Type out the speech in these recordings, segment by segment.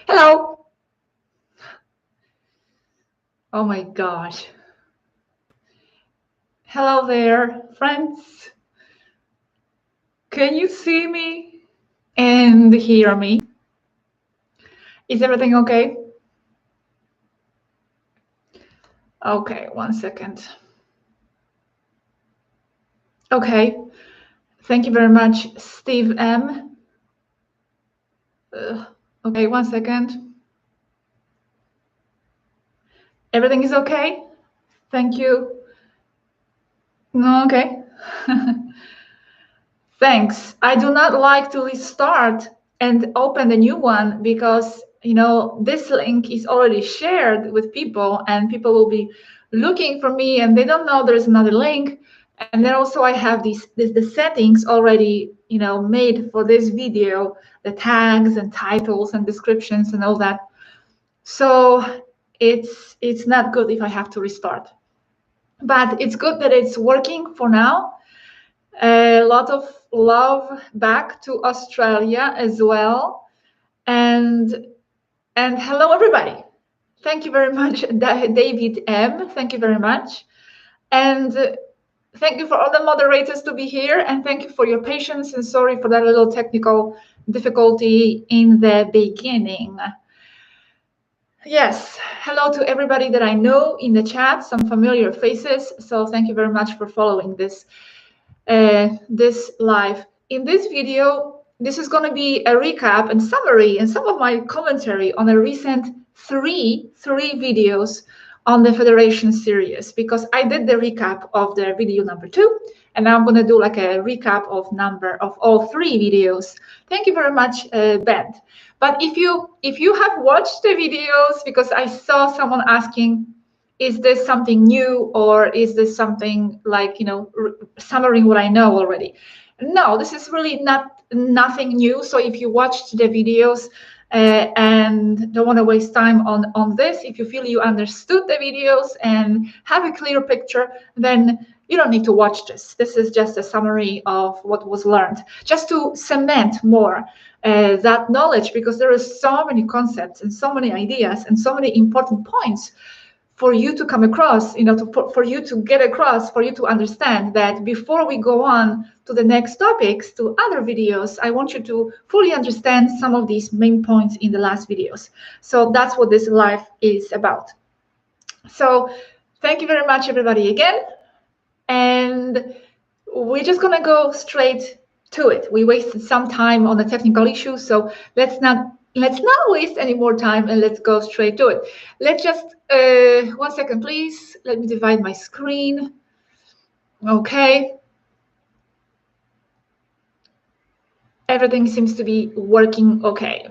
Hello. Oh my gosh. Hello there, friends. Can you see me and hear me? Is everything okay? Okay, 1 second. Okay. Thank you very much, Steve M. Okay, 1 second. Everything is okay? Thank you. Okay. Thanks. I do not like to restart and open a new one because, this link is already shared with people and people will be looking for me and they don't know there's another link. And then also I have the settings already, made for this video, the tags and titles and descriptions and all that. So it's not good if I have to restart. But it's good that it's working for now. A lot of love back to Australia as well. And hello, everybody. Thank you very much, David M. Thank you very much. And thank you for all the moderators to be here. And thank you for your patience. And sorry for that little technical difficulty in the beginning. Yes, hello to everybody that I know in the chat, some familiar faces. So thank you very much for following this live. In this video, this is going to be a recap and summary and some of my commentary on a recent three videos on the Federation series, because I did the recap of the video number 2, and now I'm going to do like a recap of all 3 videos. Thank you very much, Ben. But if you have watched the videos, because I saw someone asking, is this something new or is this something like, summarizing what I know already? No, this is really nothing new. So if you watched the videos and don't want to waste time on this, if you feel you understood the videos and have a clear picture, then you don't need to watch this. This is just a summary of what was learned, just to cement more that knowledge, because there are so many concepts and so many ideas and so many important points for you to come across, for you to get across, for you to understand that before we go on to the next topics, to other videos, I want you to fully understand some of these main points in the last videos. So that's what this live is about. So thank you very much, everybody, again. And we're just going to go straight to it. We wasted some time on the technical issues, so let's not waste any more time and let's go straight to it. Let's just 1 second, please. Let me divide my screen. Okay. Everything seems to be working okay.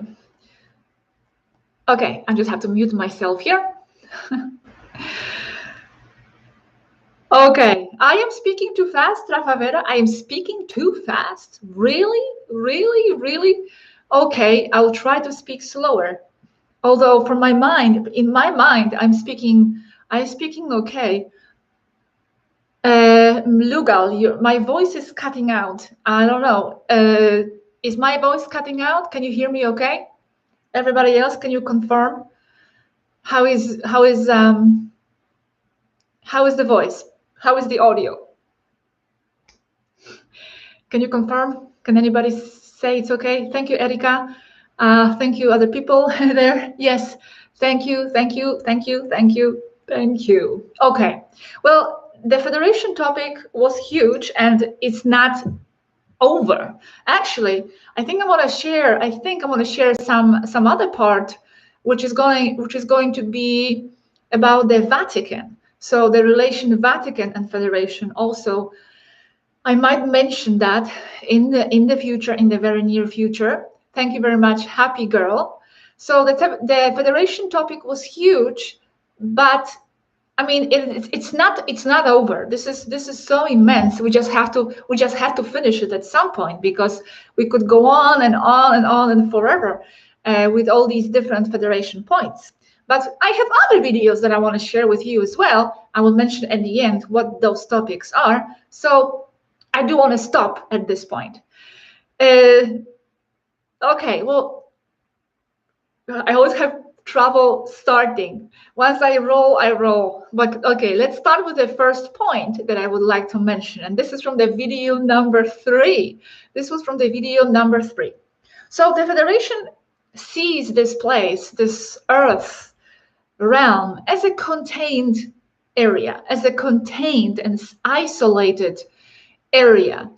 Okay, I just have to mute myself here. Okay, I am speaking too fast, Rafa Vera. I am speaking too fast. Really? Really? Really? Okay, I'll try to speak slower. Although in my mind, I'm speaking okay. Lugal, my voice is cutting out. I don't know. Is my voice cutting out? Can you hear me okay? Everybody else, can you confirm? How is the voice? How is the audio? Can you confirm? Can anybody say it's okay? Thank you, Erika. Thank you, other people there. Yes, thank you, thank you, thank you, thank you, thank you. Okay, well, the Federation topic was huge and it's not over. Actually, I think I want to share some other part, which is going to be about the Vatican. So the relation Vatican and Federation also. I might mention that in the future, in the very near future. Thank you very much, Happy Girl. So the Federation topic was huge, but I mean it's not over. This is so immense. We just have to finish it at some point, because we could go on and on and on and forever with all these different Federation points. But I have other videos that I want to share with you as well. I will mention at the end what those topics are. So I do want to stop at this point. Okay, well, I always have trouble starting. Once I roll, I roll. But okay, let's start with the first point that I would like to mention. And this is from the video number 3. This was from the video number 3. So the Federation sees this place, this Earth realm, as a contained area, as a contained and isolated area,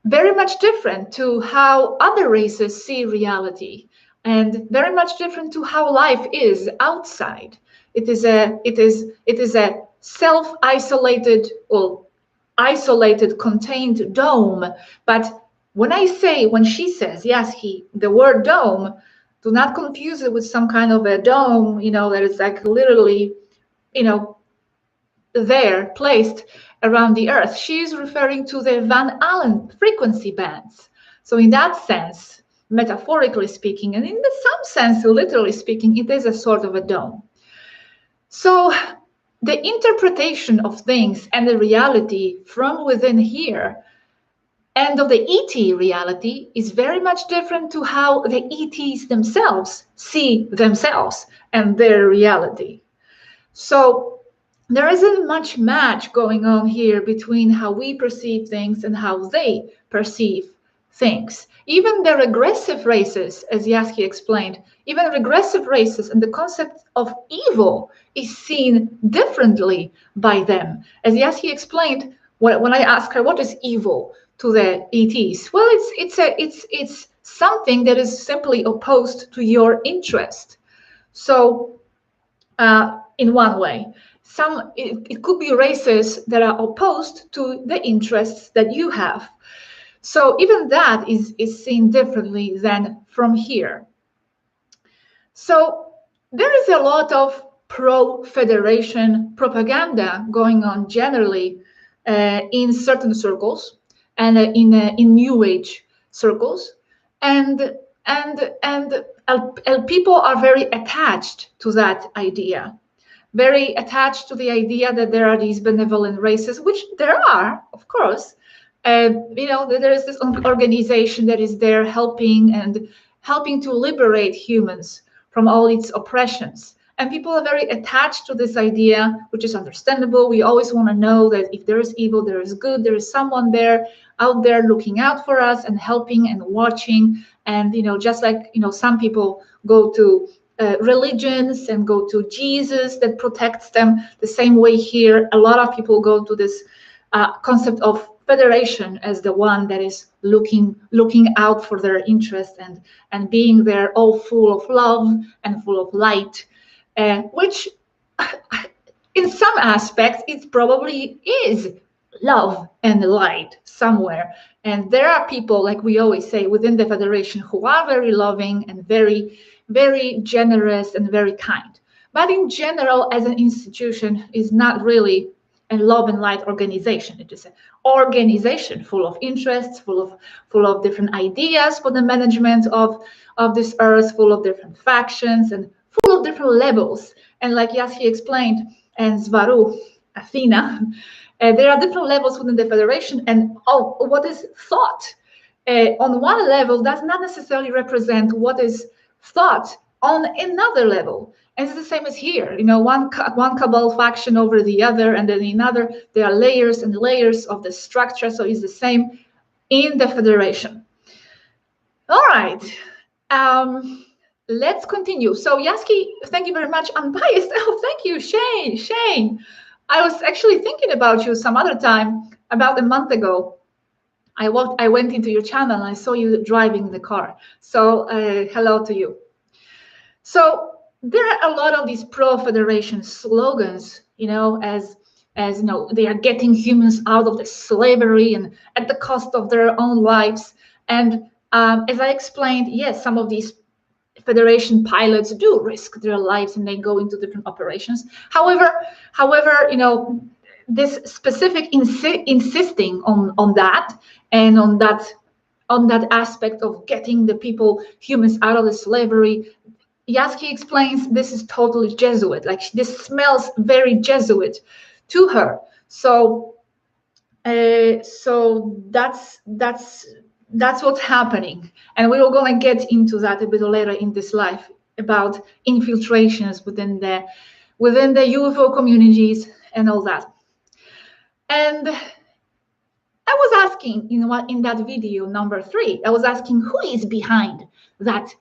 very much different to how other races see reality, and very much different to how life is outside. It is a self-isolated or isolated, contained dome. But when she says, Yaski, the word dome, do not confuse it with some kind of a dome, that is like literally, there placed around the Earth. She is referring to the Van Allen frequency bands. So in that sense, metaphorically speaking, and in some sense, literally speaking, it is a sort of a dome. So the interpretation of things and the reality from within here and of the ET reality is very much different to how the ETs themselves see themselves and their reality. So there isn't much match going on here between how we perceive things and how they perceive things. Even the regressive races, as Yaski explained, even regressive races and the concept of evil is seen differently by them. As Yaski explained, when I asked her what is evil to the ETs, well, it's something that is simply opposed to your interest. So in one way, it could be races that are opposed to the interests that you have. So even that is seen differently than from here. So there is a lot of pro-federation propaganda going on generally in certain circles and in New Age circles, and people are very attached to that idea, very attached to the idea that there are these benevolent races, which there are, of course. There is this organization that is there helping to liberate humans from all its oppressions. And people are very attached to this idea, which is understandable. We always want to know that if there is evil, there is good. There is someone there out there looking out for us and helping and watching. And, just like, some people go to religions and go to Jesus that protects them, the same way here, a lot of people go to this concept of federation as the one that is looking out for their interest and being there all full of love and full of light, which in some aspects it probably is love and light somewhere. And there are people, like we always say, within the federation who are very loving and very, very generous and very kind. But in general, as an institution, is not really a love and light organization. It is an organization full of interests, full of different ideas for the management of this earth, full of different factions and full of different levels. And like Yaski explained, and Svaru, Athena, there are different levels within the federation, and what is thought on one level does not necessarily represent what is thought on another level. And it's the same as here, one cabal faction over the other, and then another. There are layers and layers of the structure, so it's the same in the federation. All right, let's continue. So Yaski, thank you very much. Unbiased. Oh, thank you, Shane. I was actually thinking about you some other time, about a month ago. I went into your channel and I saw you driving the car. So hello to you. So there are a lot of these pro-federation slogans, as they are getting humans out of the slavery and at the cost of their own lives. And as I explained, yes, some of these Federation pilots do risk their lives and they go into different operations. However, this specific insisting on that and on that aspect of getting the humans out of the slavery, Yaski explains this is totally Jesuit. Like, this smells very Jesuit to her. So that's what's happening, and we're going to get into that a bit later in this live about infiltrations within the UFO communities and all that. And I was asking, in that video number 3, I was asking who is behind that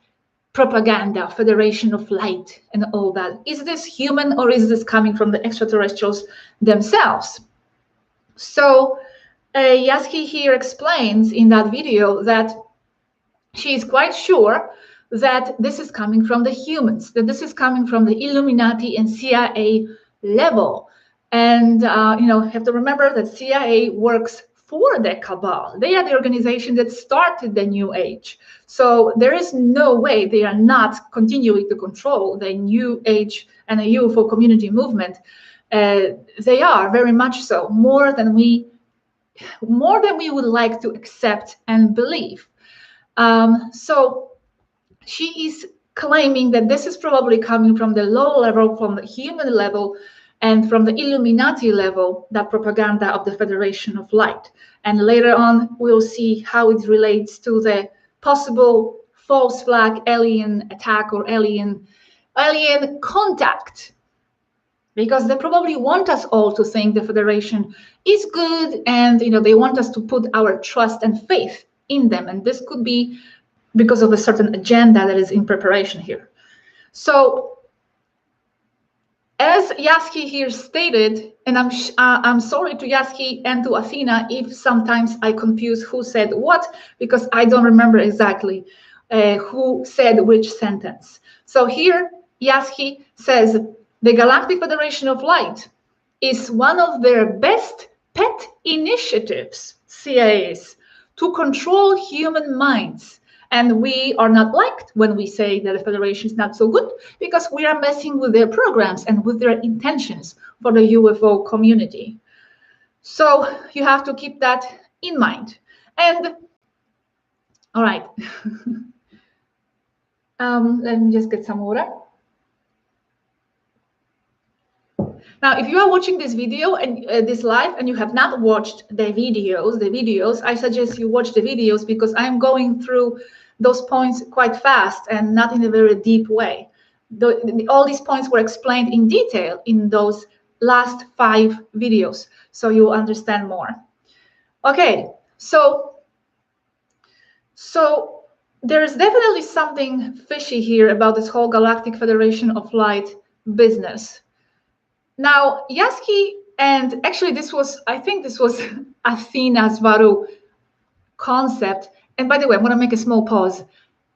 propaganda, Federation of Light, and all that. Is this human, or is this coming from the extraterrestrials themselves? So Yaski here explains in that video that she is quite sure that this is coming from the humans, that this is coming from the Illuminati and CIA level. And have to remember that CIA works for the cabal. They are the organization that started the New Age. So there is no way they are not continuing to control the New Age and the UFO community movement. They are very much so, more than we would like to accept and believe. So she is claiming that this is probably coming from the low level, from the human level, and from the Illuminati level, that propaganda of the Federation of Light. And later on, we'll see how it relates to the possible false flag alien attack or alien contact, because they probably want us all to think the Federation is good, and they want us to put our trust and faith in them. And this could be because of a certain agenda that is in preparation here. So, as Yaski here stated, and I'm sorry to Yaski and to Athena if sometimes I confuse who said what, because I don't remember exactly who said which sentence. So here Yaski says the Galactic Federation of Light is one of their best pet initiatives, CIA's, to control human minds. And we are not liked when we say that the Federation is not so good, because we are messing with their programs and with their intentions for the UFO community. So you have to keep that in mind. And all right, let me just get some water. Now, if you are watching this video and this live and you have not watched the videos, I suggest you watch the videos, because I'm going through those points quite fast and not in a very deep way. All these points were explained in detail in those last 5 videos, so you will understand more. Okay, so there is definitely something fishy here about this whole Galactic Federation of Light business. Now, Yaski, and actually I think this was Athena Svaru concept. And by the way, I'm going to make a small pause.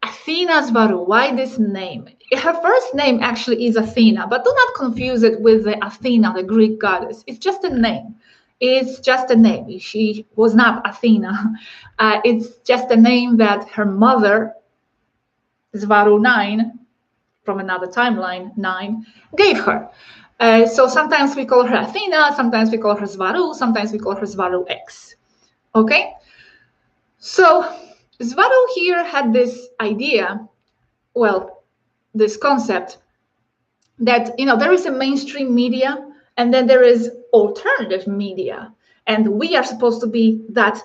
Athena Svaru, why this name? Her first name actually is Athena, but do not confuse it with the Athena, the Greek goddess. It's just a name. It's just a name. She was not Athena. It's just a name that her mother, Svaru 9, from another timeline, 9, gave her. So sometimes we call her Athena, sometimes we call her Svaru, sometimes we call her Svaru X. Okay? So Svaru here had this idea, well, this concept that, there is a mainstream media and then there is alternative media. And we are supposed to be that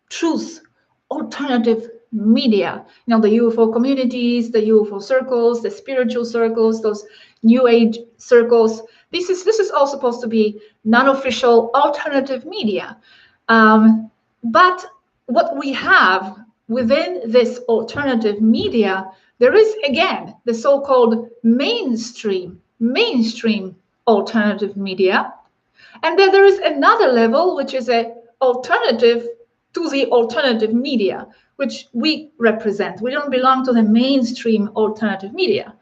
truth, alternative media. The UFO communities, the UFO circles, the spiritual circles, those New Age circles. This is all supposed to be non-official alternative media. But what we have within this alternative media, there is again the so-called mainstream alternative media, and then there is another level which is a alternative to the alternative media, which we represent. We don't belong to the mainstream alternative media.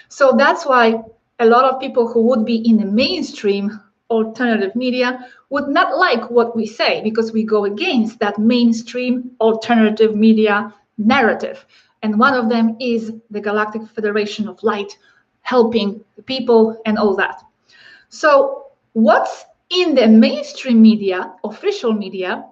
So that's why a lot of people who would be in the mainstream alternative media would not like what we say, because we go against that mainstream alternative media narrative. And one of them is the Galactic Federation of Light helping the people and all that. So what's in the mainstream media, official media,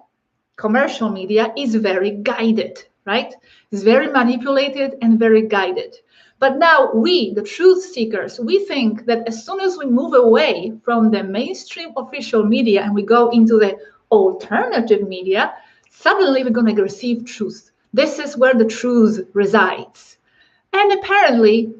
commercial media, is very guided, right? It's very manipulated and very guided. But now we, the truth seekers, we think that as soon as we move away from the mainstream official media and we go into the alternative media, suddenly we're going to receive truth. This is where the truth resides. And apparently,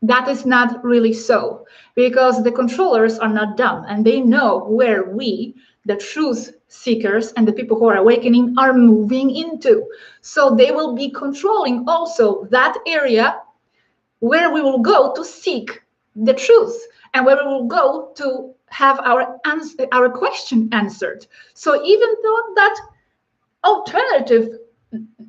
that is not really so, because the controllers are not dumb and they know where we, the truth seekers and the people who are awakening, are moving into. So they will be controlling also that area where we will go to seek the truth and where we will go to have our question answered. So even though that alternative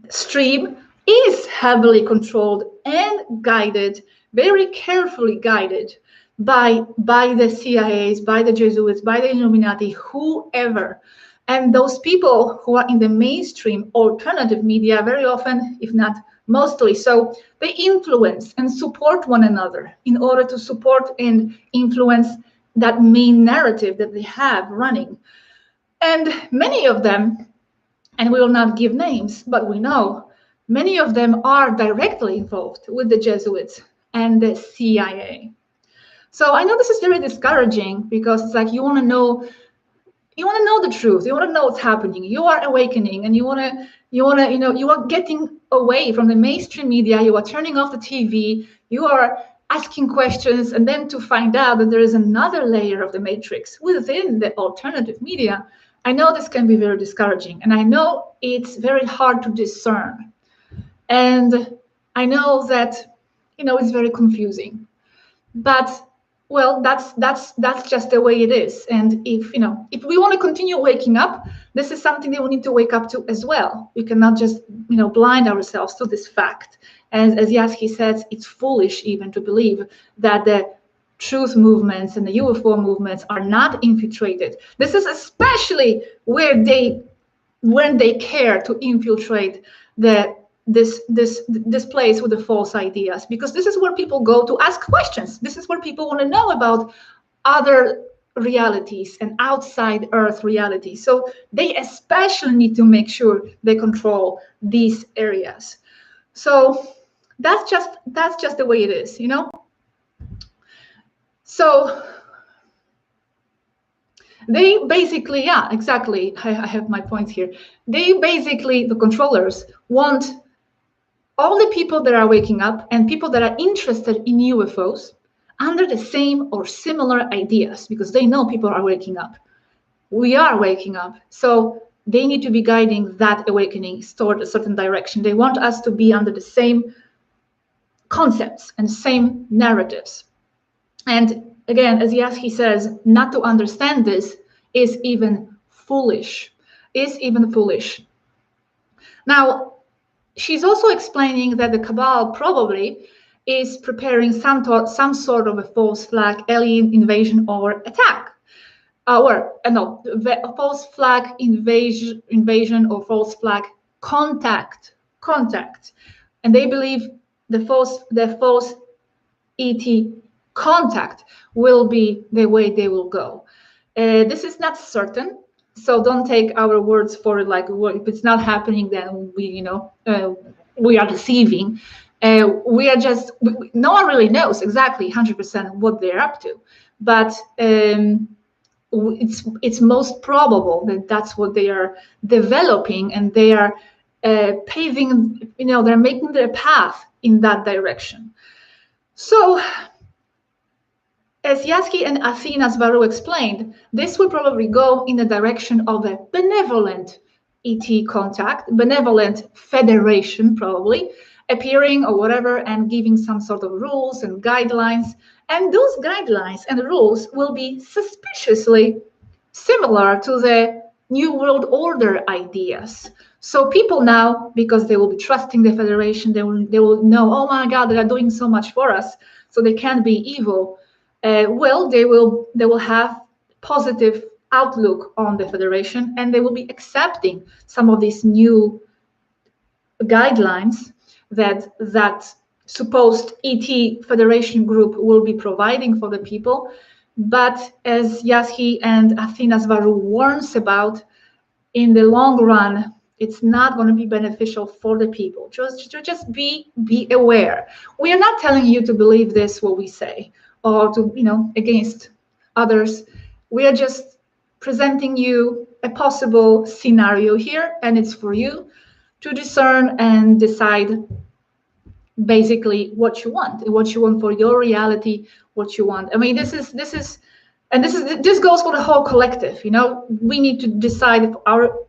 stream is heavily controlled and guided, very carefully guided by the CIAs, by the Jesuits, by the Illuminati, whoever. And those people who are in the mainstream alternative media, very often, if not mostly so, they influence and support one another in order to support and influence that main narrative that they have running. And many of them, and we will not give names, but we know many of them are directly involved with the Jesuits and the CIA. So I know this is very discouraging, because it's like you want to know the truth, you want to know what's happening, you are awakening, and you are getting away from the mainstream media, you are turning off the TV, you are asking questions, and then to find out that there is another layer of the matrix within the alternative media. I know this can be very discouraging, and I know it's very hard to discern. And I know that, it's very confusing. But, well, that's just the way it is. And if we want to continue waking up, this is something that we need to wake up to as well. We cannot just, blind ourselves to this fact. And as Yaski says, it's foolish even to believe that the truth movements and the UFO movements are not infiltrated. This is especially when they care to infiltrate this place with the false ideas, because this is where people go to ask questions. This is where people want to know about other realities and outside Earth realities. So they especially need to make sure they control these areas. So that's just the way it is, So they basically, yeah, exactly. I have my points here. They basically, the controllers, want all the people that are waking up and people that are interested in UFOs under the same or similar ideas, because they know people are waking up. We are waking up. So they need to be guiding that awakening toward a certain direction. They want us to be under the same concepts and same narratives. And again, as Yaski says, not to understand this is even foolish. Now, she's also explaining that the Cabal probably is preparing some sort of a false flag alien invasion or attack. False flag invasion or false flag contact. And they believe the false ET contact will be the way they will go. This is not certain, so don't take our words for it. Like, well, if it's not happening, then we are deceiving. We are just no one really knows exactly 100% what they're up to, but it's most probable that that's what they are developing, and they are paving. They're making their path in that direction. So, as Yaski and Athena Svaru explained, this will probably go in the direction of a benevolent ET contact, benevolent federation probably, appearing or whatever and giving some sort of rules and guidelines. And those guidelines and rules will be suspiciously similar to the New World Order ideas. So people now, because they will be trusting the Federation, they will know, oh my God, they are doing so much for us, so they can't be evil. They will have positive outlook on the Federation, and they will be accepting some of these new guidelines that supposed ET Federation group will be providing for the people. But as Yaski and Athena Svaru warns about, in the long run, it's not going to be beneficial for the people. Just be aware. We are not telling you to believe this, what we say, or to, against others. We are just presenting you a possible scenario here, and it's for you to discern and decide basically what you want for your reality, what you want. I mean, this goes for the whole collective. You know, we need to decide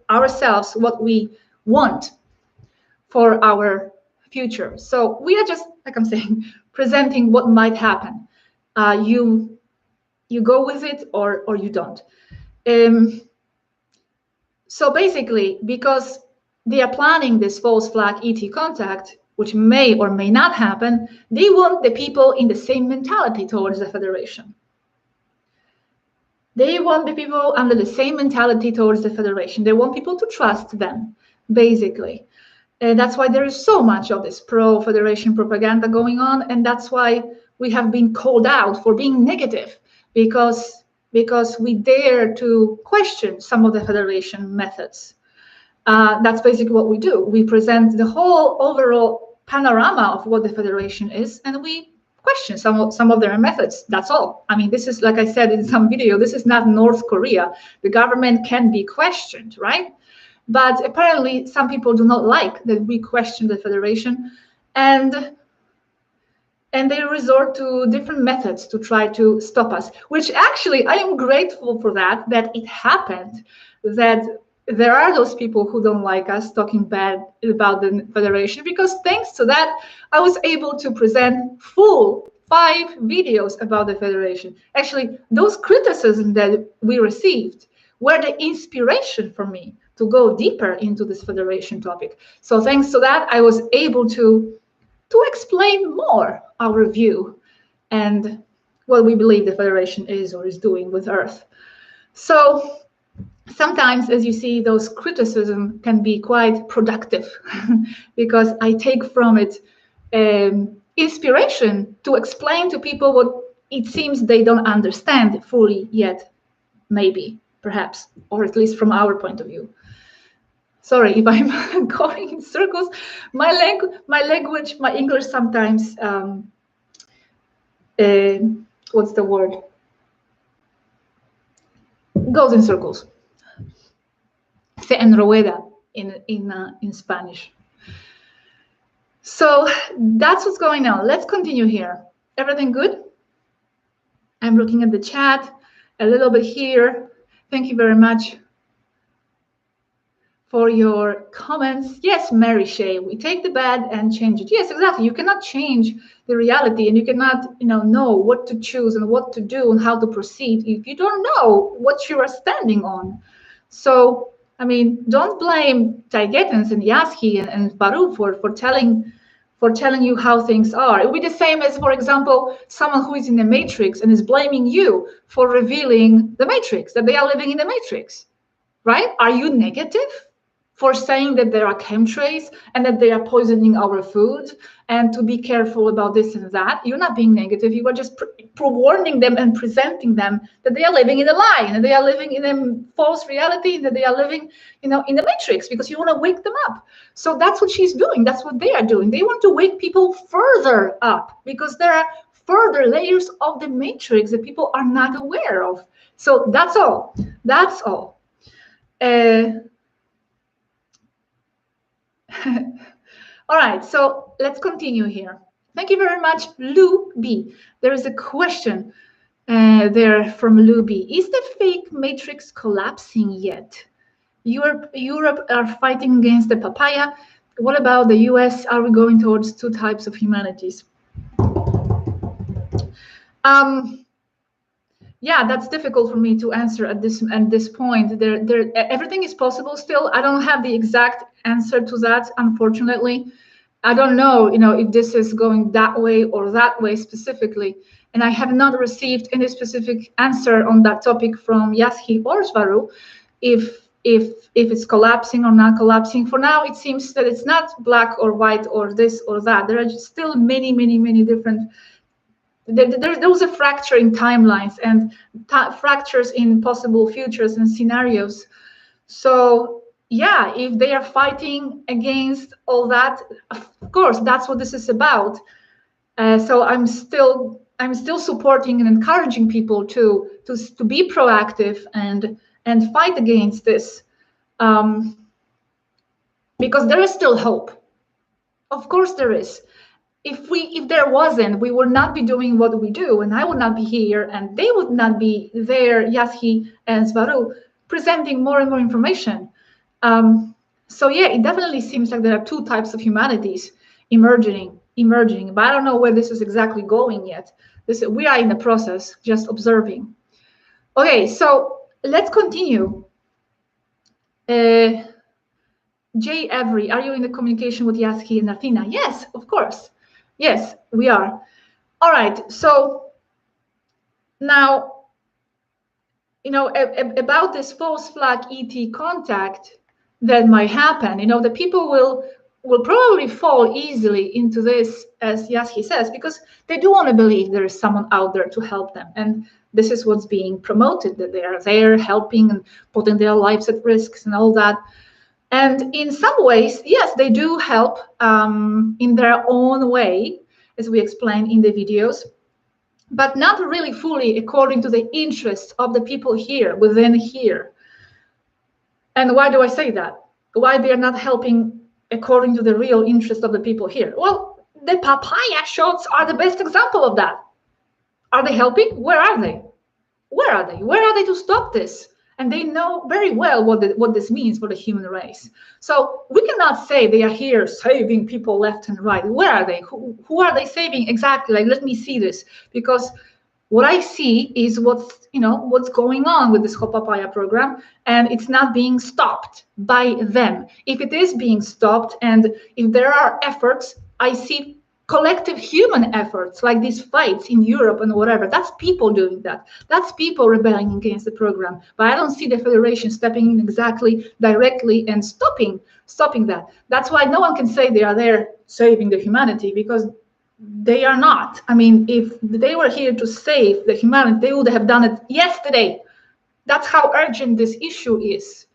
ourselves what we want for our future. So we are just, like I'm saying, presenting what might happen. You go with it or you don't. So basically, because they are planning this false flag ET contact, which may or may not happen, they want the people in the same mentality towards the Federation. They want the people under the same mentality towards the Federation. They want people to trust them, basically. And that's why there is so much of this pro-Federation propaganda going on, and that's why we have been called out for being negative, because we dare to question some of the Federation methods. That's basically what we do. We present the whole overall panorama of what the Federation is, and we question some of their methods. That's all. I mean, this is, like I said in some video, this is not North Korea. The government can be questioned, right? But apparently some people do not like that we question the Federation, and they resort to different methods to try to stop us, which actually I am grateful for that it happened, that there are those people who don't like us talking bad about the Federation, because thanks to that, I was able to present full 5 videos about the Federation. Actually, those criticisms that we received were the inspiration for me to go deeper into this Federation topic. So thanks to that, I was able to explain more our view and what we believe the Federation is or is doing with Earth. So sometimes, as you see, those criticism can be quite productive because I take from it inspiration to explain to people what it seems they don't understand fully yet, maybe, perhaps, or at least from our point of view. Sorry if I'm going in circles. My language, my English sometimes, what's the word? Goes in circles. Se enreda in Spanish. So that's what's going on. Let's continue here. Everything good? I'm looking at the chat a little bit here. Thank you very much for your comments. Yes, Mary Shay, we take the bad and change it. Yes, exactly. You cannot change the reality, and you cannot, know what to choose and what to do and how to proceed if you don't know what you are standing on. So, I mean, don't blame Taigetans and Yaski and Faru for telling you how things are. It would be the same as, for example, someone who is in the Matrix and is blaming you for revealing the Matrix, that they are living in the Matrix, right? Are you negative for saying that there are chemtrails and that they are poisoning our food and to be careful about this and that? You're not being negative. You are just warning them and presenting them that they are living in a lie and that they are living in a false reality, that they are living, in the Matrix, because you want to wake them up. So that's what she's doing. That's what they are doing. They want to wake people further up because there are further layers of the Matrix that people are not aware of. So that's all. That's all. All right, so let's continue here. Thank you very much, Lou B. There is a question there from Lou B. Is the fake matrix collapsing yet? Europe are fighting against the papaya. What about the US? Are we going towards 2 types of humanities? Yeah, that's difficult for me to answer at this point. Everything is possible still. I don't have the exact answer to that, unfortunately. I don't know, if this is going that way or that way specifically. And I have not received any specific answer on that topic from Yaski or Svaru, if it's collapsing or not collapsing. For now, it seems that it's not black or white or this or that. There are still many, many, many different. There was a fracture in timelines and fractures in possible futures and scenarios. So yeah, if they are fighting against all that, of course, that's what this is about. So I'm still supporting and encouraging people to be proactive and fight against this, because there is still hope. Of course there is. if there wasn't, we would not be doing what we do, and I would not be here, and they would not be there, Yaski and Svaru, presenting more and more information. So yeah, it definitely seems like there are two types of humanities emerging, but I don't know where this is exactly going yet. We are in the process, just observing. Okay, so let's continue. Jay Avery, are you in the communication with Yaski and Athena? Yes, of course. Yes, we are. All right, so now, about this false flag ET contact that might happen, the people will probably fall easily into this, as Yaski says, because they do want to believe there is someone out there to help them. And this is what's being promoted, that they are there helping and putting their lives at risks and all that. And in some ways, yes, they do help in their own way, as we explained in the videos, but not really fully according to the interests of the people here, within here. And why do I say that? Why they are not helping according to the real interest of the people here? Well, the papaya shots are the best example of that. Are they helping? Where are they? Where are they? Where are they to stop this? And they know very well what this means for the human race. So we cannot say they are here saving people left and right. Where are they? Who are they saving exactly? Like, let me see this, because what I see is what's going on with this whole papaya program, and it's not being stopped by them. If it is being stopped, and if there are efforts, I see collective human efforts, like these fights in Europe and whatever. That's people doing that. That's people rebelling against the program. But I don't see the Federation stepping in exactly directly and stopping that. That's why no one can say they are there saving the humanity, because they are not. I mean, if they were here to save the humanity, they would have done it yesterday. That's how urgent this issue is.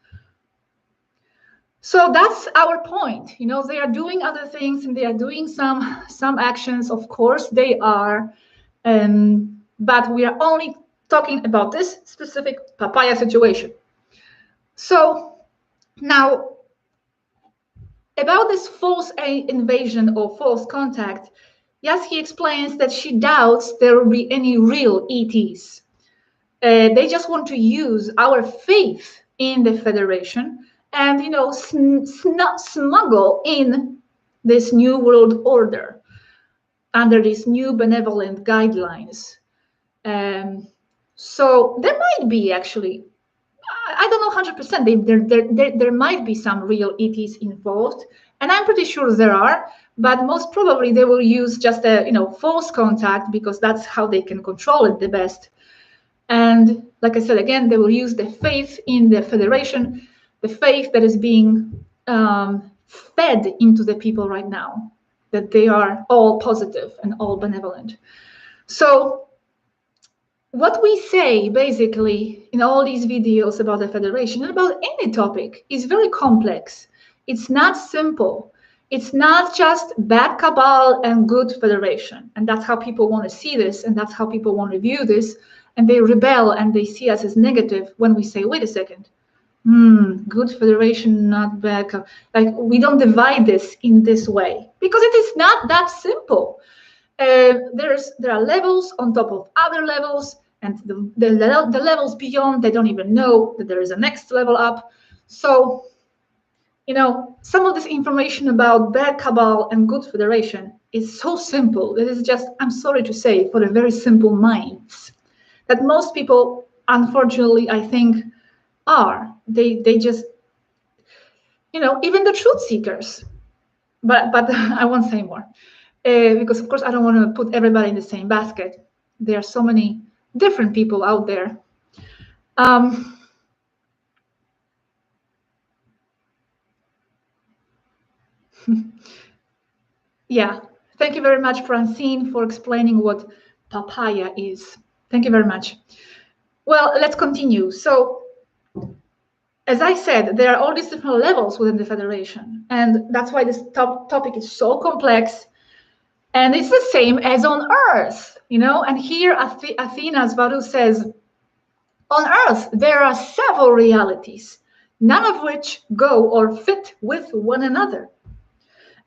So that's our point. They are doing other things, and they are doing some actions. Of course, they are, but we are only talking about this specific papaya situation. So now, about this false invasion or false contact, Yaski explains that she doubts there will be any real ETs. They just want to use our faith in the Federation and smuggle in this new world order under these new benevolent guidelines. So there might be, actually, I don't know 100%. There might be some real ETs involved, and I'm pretty sure there are. But most probably they will use just a false contact, because that's how they can control it the best. And like I said, again, they will use the faith in the Federation, the faith that is being fed into the people right now, that they are all positive and all benevolent. So what we say basically in all these videos about the Federation and about any topic is very complex. It's not simple. It's not just bad cabal and good Federation. And that's how people want to see this, and that's how people want to view this. And they rebel and they see us as negative when we say, wait a second, good Federation, not bad. Like, we don't divide this in this way, because it is not that simple. There are levels on top of other levels, and the levels beyond, they don't even know that there is a next level up. So, some of this information about bad cabal and good Federation is so simple. It is just, I'm sorry to say, for the very simple minds that most people, unfortunately, I think, are. They just, even the truth seekers. But I won't say more, because of course I don't want to put everybody in the same basket. There are so many different people out there. Yeah, thank you very much, Francine, for explaining what papaya is. Thank you very much. Well, let's continue. So, as I said, there are all these different levels within the Federation, and that's why this topic is so complex. And it's the same as on Earth, And here, Athena Svaru says, on Earth, there are several realities, none of which go or fit with one another.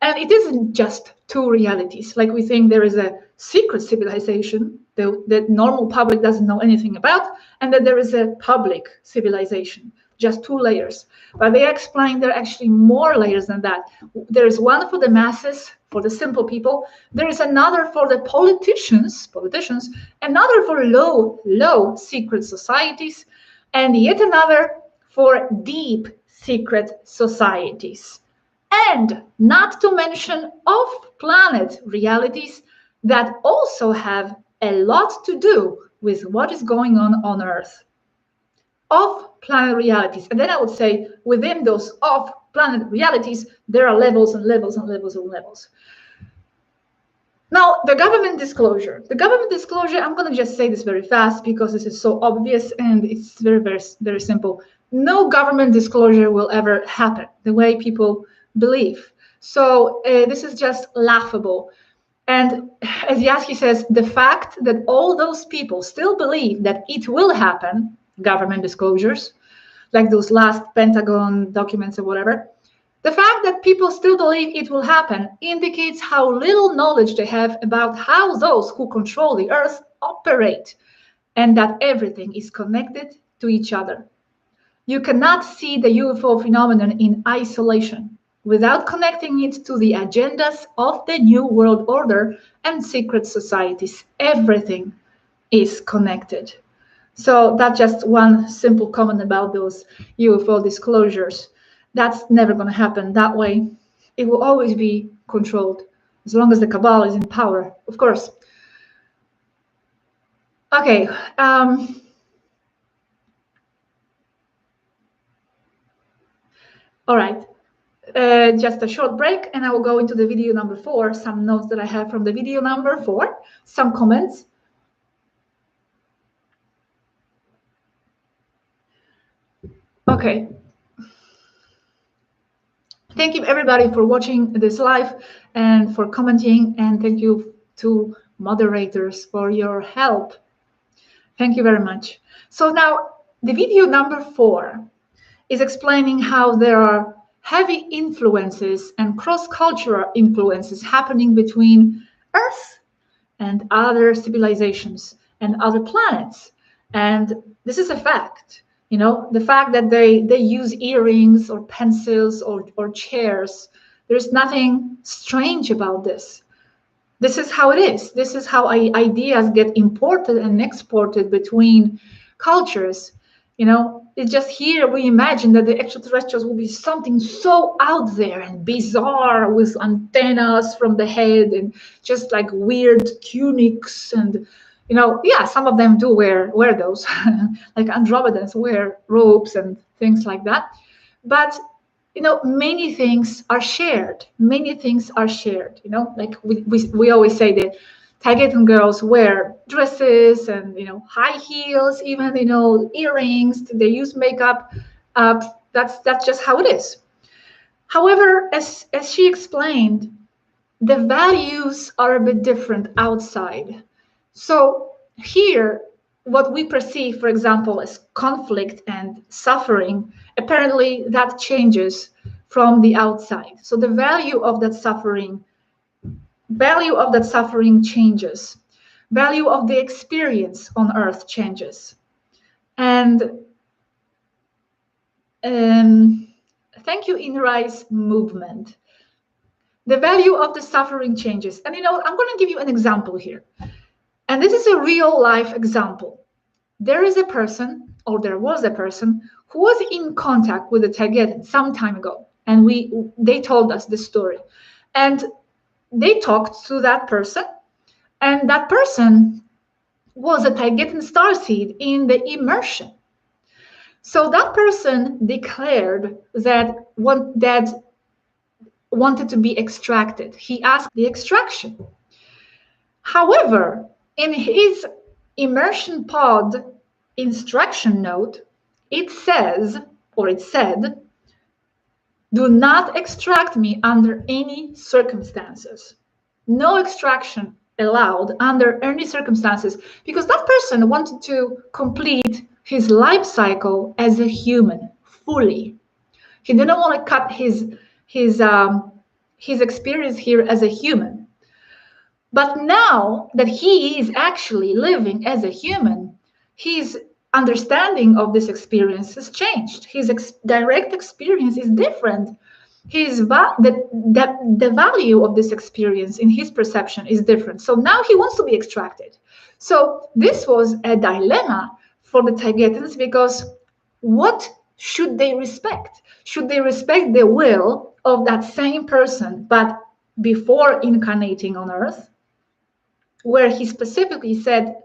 And it isn't just two realities. Like we think there is a secret civilization that normal public doesn't know anything about, and that there is a public civilization, just two layers. But they explain there are actually more layers than that. There is one for the masses, for the simple people. There is another for the politicians, another for low secret societies, and yet another for deep secret societies. And not to mention off-planet realities that also have a lot to do with what is going on Earth. Off-planet realities. And then I would say within those off-planet realities, there are levels and levels and levels and levels. Now, the government disclosure. The government disclosure, I'm going to just say this very fast because this is so obvious and it's very, very, very simple. No government disclosure will ever happen the way people believe. So this is just laughable. And as Yaski says, the fact that all those people still believe that it will happen, government disclosures, like those last Pentagon documents or whatever, the fact that people still believe it will happen indicates how little knowledge they have about how those who control the Earth operate, and that everything is connected to each other. You cannot see the UFO phenomenon in isolation without connecting it to the agendas of the New World Order and secret societies. Everything is connected. So that's just one simple comment about those UFO disclosures. That's never going to happen that way. It will always be controlled as long as the cabal is in power, of course. Okay. All right. Just a short break, and I will go into the video number 4, some notes that I have from the video number 4, some comments. Okay. Thank you, everybody, for watching this live and for commenting, and thank you to moderators for your help. Thank you very much. So now, the video number 4 is explaining how there are heavy influences and cross-cultural influences happening between Earth and other civilizations and other planets. And this is a fact. You know, the fact that they use earrings or pencils or chairs, there's nothing strange about this. This is how it is. This is how ideas get imported and exported between cultures. You know, it's just here we imagine that the extraterrestrials will be something so out there and bizarre with antennas from the head and just like weird tunics and, you know, yeah, some of them do wear those, like Andromedans wear robes and things like that. But, you know, many things are shared. Many things are shared, you know, like we always say that Tagetan girls wear dresses and, you know, high heels, even, you know, earrings. They use makeup. That's just how it is. However, as she explained, the values are a bit different outside. So here, what we perceive, for example, as conflict and suffering, apparently that changes from the outside. So the value of that suffering changes. Value of the experience on Earth changes. And thank you, Inrise Movement. The value of the suffering changes. And, you know, I'm going to give you an example here. And this is a real life example. There is a person, or there was a person, who was in contact with the Tagetan some time ago. And they told us this story. And they talked to that person, and that person was a Tagetan starseed in the immersion. So that person declared that wanted to be extracted. He asked the extraction. However, in his immersion pod instruction note, it said, do not extract me under any circumstances. No extraction allowed under any circumstances, because that person wanted to complete his life cycle as a human fully. He didn't want to cut his his experience here as a human. But now that he is actually living as a human, his understanding of this experience has changed. His direct experience is different. The value of this experience in his perception is different. So now he wants to be extracted. So this was a dilemma for the Tibetans, because what should they respect? Should they respect the will of that same person, but before incarnating on Earth, where he specifically said,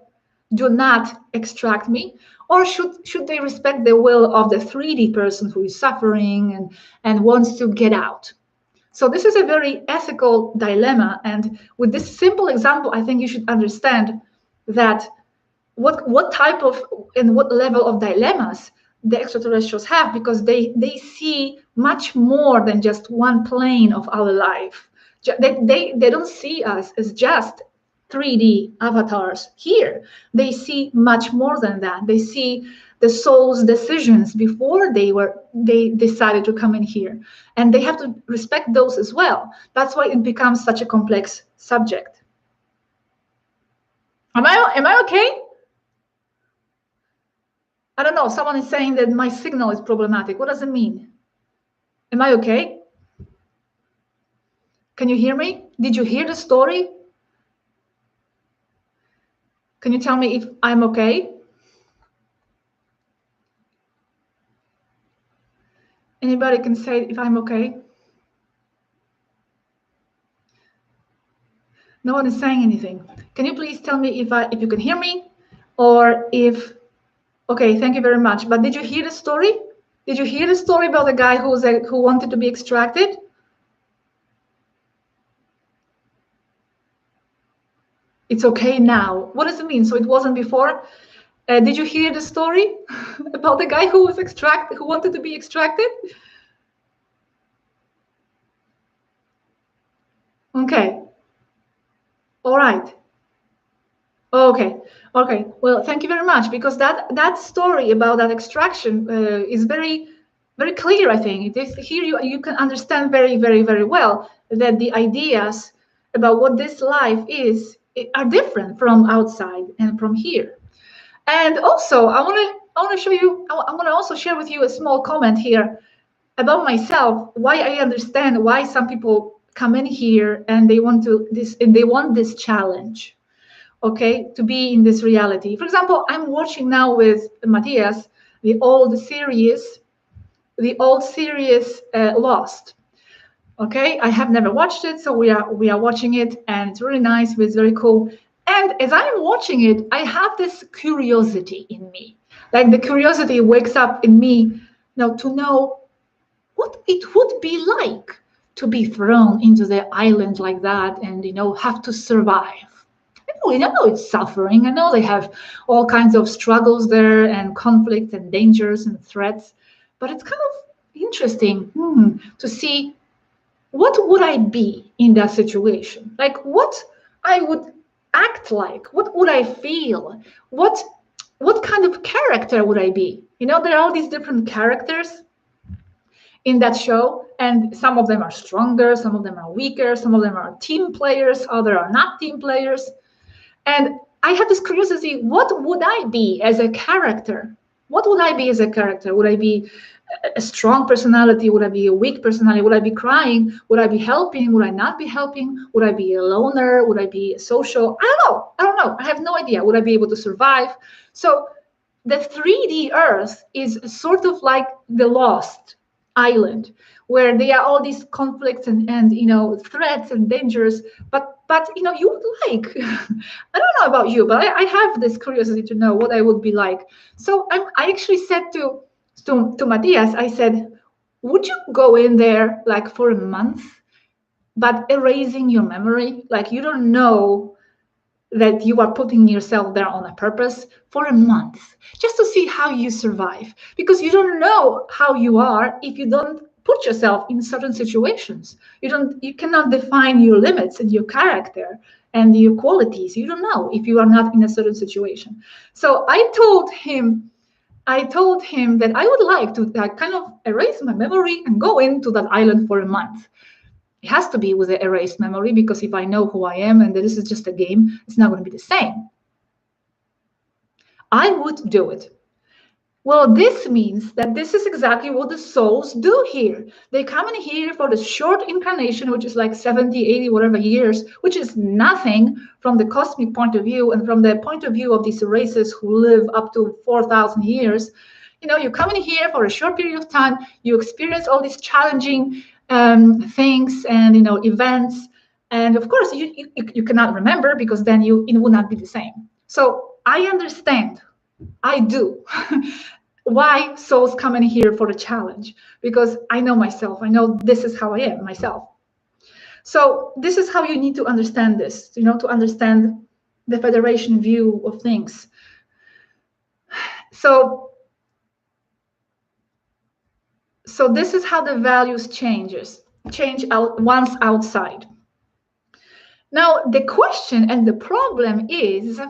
do not extract me? Or should they respect the will of the 3D person who is suffering and wants to get out? So this is a very ethical dilemma. And with this simple example, I think you should understand that what type of and what level of dilemmas the extraterrestrials have, because they see much more than just one plane of our life. They don't see us as just 3D avatars here. They see much more than that. They see the soul's decisions before they decided to come in here, and they have to respect those as well. That's why it becomes such a complex subject. Am I okay? I don't know. Someone is saying that my signal is problematic. What does it mean? Am I okay? Can you hear me? Did you hear the story? Can you tell me if I'm okay? Anybody can say if I'm okay? No one is saying anything. Can you please tell me if you can hear me, or if? Okay, thank you very much. But did you hear the story? Did you hear the story about the guy who wanted to be extracted? It's okay now. What does it mean? So it wasn't before? Did you hear the story about the guy who wanted to be extracted? Okay. All right. Okay. Okay. Well, thank you very much, because that story about that extraction is very, very clear. I think it is here. You can understand very, very, very well that the ideas about what this life is are different from outside and from here. And also, I want to show you. I want to also share with you a small comment here about myself. Why I understand why some people come in here and they want this challenge. Okay, to be in this reality. For example, I'm watching now with Matthias the old series Lost. Okay, I have never watched it, so we are watching it, and it's really nice. It's very cool. And as I'm watching it, I have this curiosity in me. Like the curiosity wakes up in me now to know what it would be like to be thrown into the island like that, and have to survive. I know it's suffering. I know they have all kinds of struggles there, and conflict and dangers and threats. But it's kind of interesting to see what would I be in that situation. Like what I would act like. What would I feel? What kind of character would I be? There are all these different characters in that show, and some of them are stronger, some of them are weaker, some of them are team players, others are not team players. And I had this curiosity, what would I be as a character? What would I be as a character? Would I be a strong personality? Would I be a weak personality? Would I be crying? Would I be helping? Would I not be helping? Would I be a loner? Would I be social? I don't know. I have no idea. Would I be able to survive? So the 3D Earth is sort of like the Lost Island, where there are all these conflicts and threats and dangers, but you would like I don't know about you, but I have this curiosity to know what I would be like. So I actually said to Matthias, I said, would you go in there like for a month, but erasing your memory? Like you don't know that you are putting yourself there on a purpose for a month, just to see how you survive, because you don't know how you are if you don't put yourself in certain situations. You cannot define your limits and your character and your qualities. You don't know if you are not in a certain situation. So I told him that I would like to kind of erase my memory and go into that island for a month. It has to be with the erased memory, because if I know who I am and this is just a game, it's not going to be the same. I would do it. Well, this means that this is exactly what the souls do here. They come in here for the short incarnation, which is like 70, 80, whatever years, which is nothing from the cosmic point of view and from the point of view of these races who live up to 4,000 years. You know, you come in here for a short period of time, you experience all these challenging things and, you know, events. And of course, you cannot remember, because then it would not be the same. So I understand. I do. Why souls come in here for the challenge? Because I know myself. I know this is how I am myself. So this is how you need to understand this, you know, to understand the Federation view of things. So this is how the values change out once outside. Now, the question and the problem is,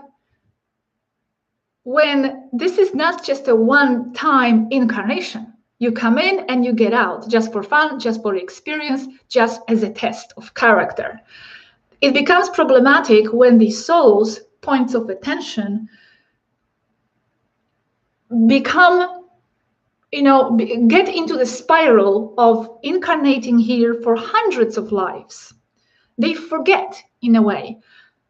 when this is not just a one-time incarnation, you come in and you get out just for fun, just for experience, just as a test of character. It becomes problematic when the soul's points of attention become, you know, get into the spiral of incarnating here for hundreds of lives. They forget, in a way,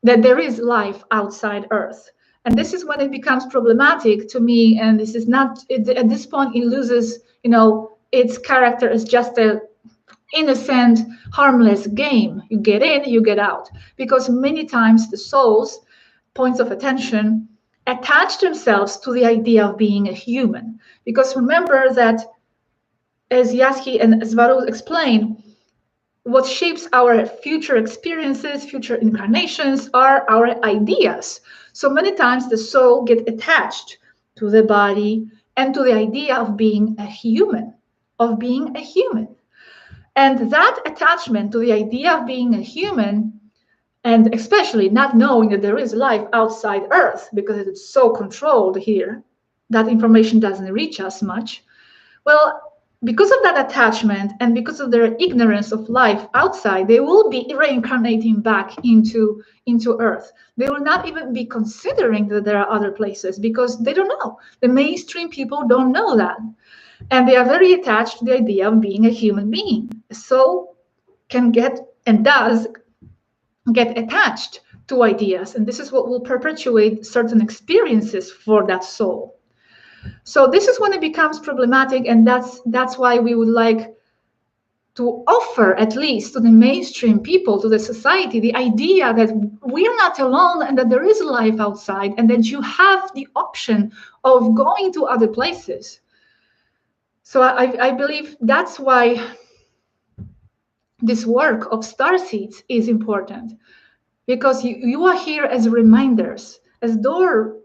that there is life outside Earth. And this is when it becomes problematic to me. And this is not, at this point, it loses, you know, its character as just a innocent, harmless game. You get in, you get out. Because many times the soul's points of attention attach themselves to the idea of being a human. Because remember that, as Yaski and Svaru explained, what shapes our future experiences, future incarnations, are our ideas. So many times the soul gets attached to the body and to the idea of being a human, And that attachment to the idea of being a human, and especially not knowing that there is life outside Earth, because it's so controlled here, that information doesn't reach us much. Well, because of that attachment and because of their ignorance of life outside, they will be reincarnating back into Earth. They will not even be considering that there are other places, because they don't know. The mainstream people don't know that. And they are very attached to the idea of being a human being. So can get, and does get, attached to ideas. And this is what will perpetuate certain experiences for that soul. So this is when it becomes problematic, and that's why we would like to offer, at least to the mainstream people, to the society, the idea that we're not alone and that there is life outside, and that you have the option of going to other places. So I believe that's why this work of starseeds is important, because you are here as reminders, as door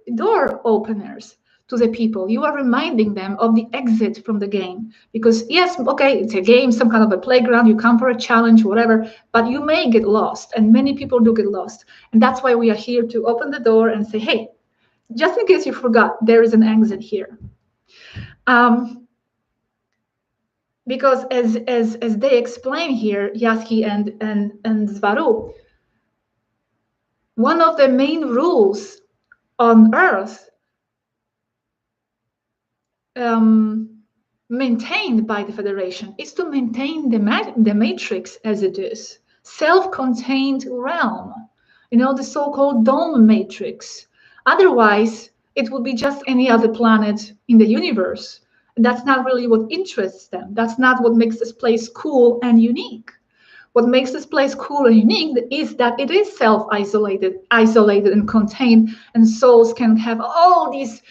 openers to the people. You are reminding them of the exit from the game. Because yes, okay, it's a game, some kind of a playground, you come for a challenge, whatever, but you may get lost, and many people do get lost. And that's why we are here to open the door and say, hey, just in case you forgot, there is an exit here. Because as they explain here, Yaski and Svaru, one of the main rules on Earth, maintained by the Federation, is to maintain the matrix as it is, self-contained realm, you know, the so-called dome matrix. Otherwise, it would be just any other planet in the universe. And that's not really what interests them. That's not what makes this place cool and unique. What makes this place cool and unique is that it is self-isolated, isolated and contained, and souls can have all these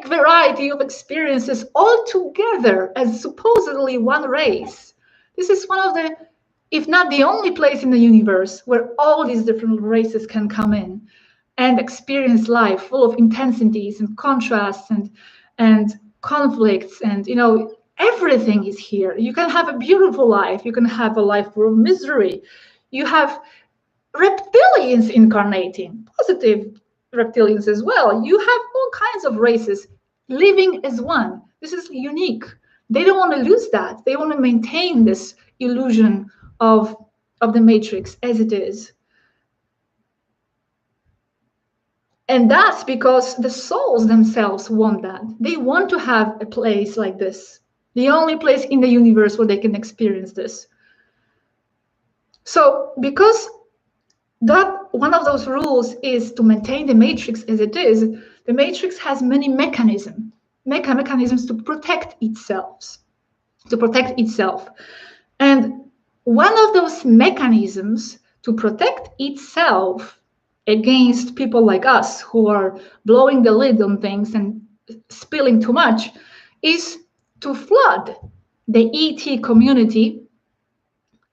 variety of experiences all together as supposedly one race. This is one of the, if not the only place in the universe where all these different races can come in and experience life full of intensities and contrasts and conflicts, and you know, everything is here. You can have a beautiful life, you can have a life full of misery. You have reptilians incarnating, positive reptilians as well. You have all kinds of races living as one. This is unique. They don't want to lose that. They want to maintain this illusion of of the matrix as it is. And that's because the souls themselves want that. They want to have a place like this, the only place in the universe where they can experience this. So because that one of those rules is to maintain the matrix as it is, the matrix has many mechanisms to protect itself, And one of those mechanisms to protect itself against people like us who are blowing the lid on things and spilling too much is to flood the ET community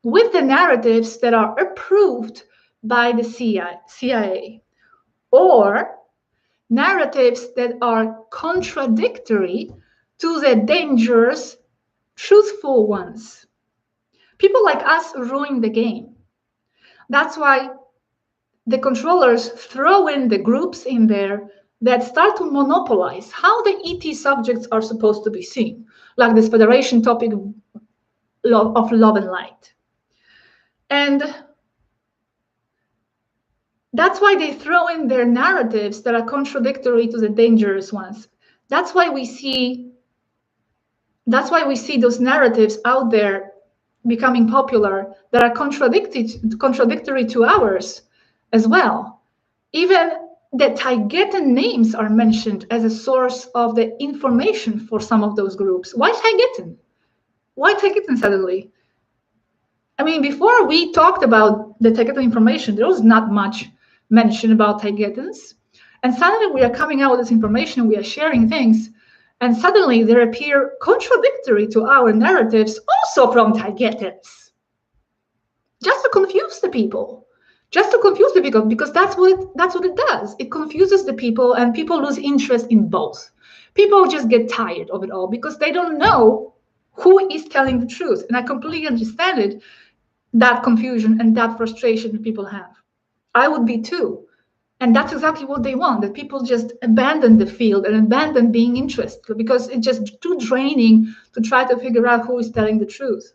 with the narratives that are approved by the CIA, or narratives that are contradictory to the dangerous, truthful ones. People like us ruin the game. That's why the controllers throw in the groups in there that start to monopolize how the ET subjects are supposed to be seen, like this Federation topic of love and light. And that's why they throw in their narratives that are contradictory to the dangerous ones. That's why we see those narratives out there becoming popular that are contradictory to ours as well. Even the Taigetan names are mentioned as a source of the information for some of those groups. Why Taigetan? Why Taigetan suddenly? I mean, before we talked about the Taigetan information, there was not much mention about Taigetans. And suddenly we are coming out with this information, we are sharing things, and suddenly they appear contradictory to our narratives also from Taigetans. Just to confuse the people. Because that's what it does. It confuses the people, and people lose interest in both. People just get tired of it all because they don't know who is telling the truth. And I completely understand it, that confusion and that frustration people have. I would be too. And that's exactly what they want, that people just abandon the field and abandon being interested because it's just too draining to try to figure out who is telling the truth.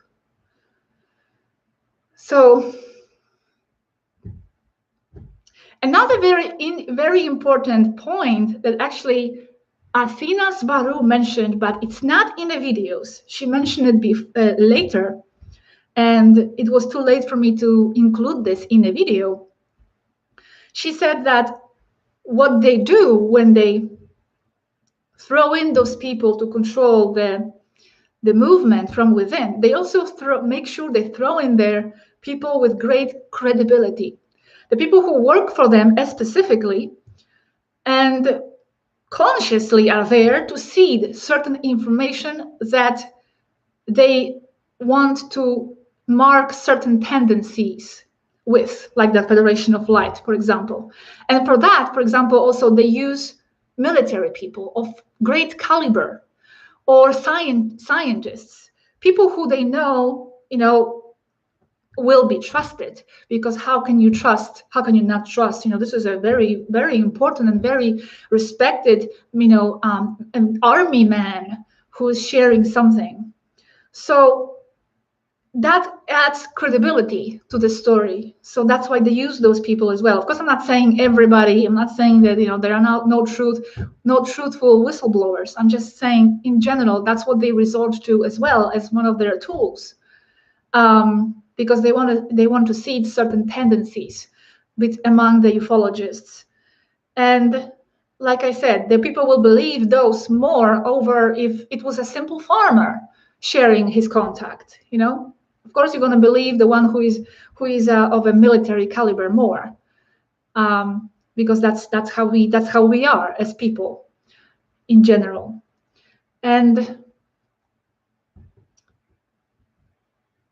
So another very important point that actually Athena Sbaru mentioned, but it's not in the videos. She mentioned it later, and it was too late for me to include this in a video. She said that what they do when they throw in those people to control the movement from within, they also make sure they throw in there people with great credibility, the people who work for them specifically and consciously are there to seed certain information that they want to mark certain tendencies with, like the Federation of Light, for example. And for that, for example, also they use military people of great caliber or scientists, people who they know, will be trusted. Because how can you not trust? This is a very, very important and very respected, an army man who is sharing something. So that adds credibility to the story. So that's why they use those people as well. Of course, I'm not saying everybody. I'm not saying that there are no truthful whistleblowers. I'm just saying in general that's what they resort to as well as one of their tools, because they want to seed certain tendencies among the ufologists. And like I said, the people will believe those more over if it was a simple farmer sharing his contact. Of course, you're going to believe the one who is of a military caliber more, because that's how we are as people in general. And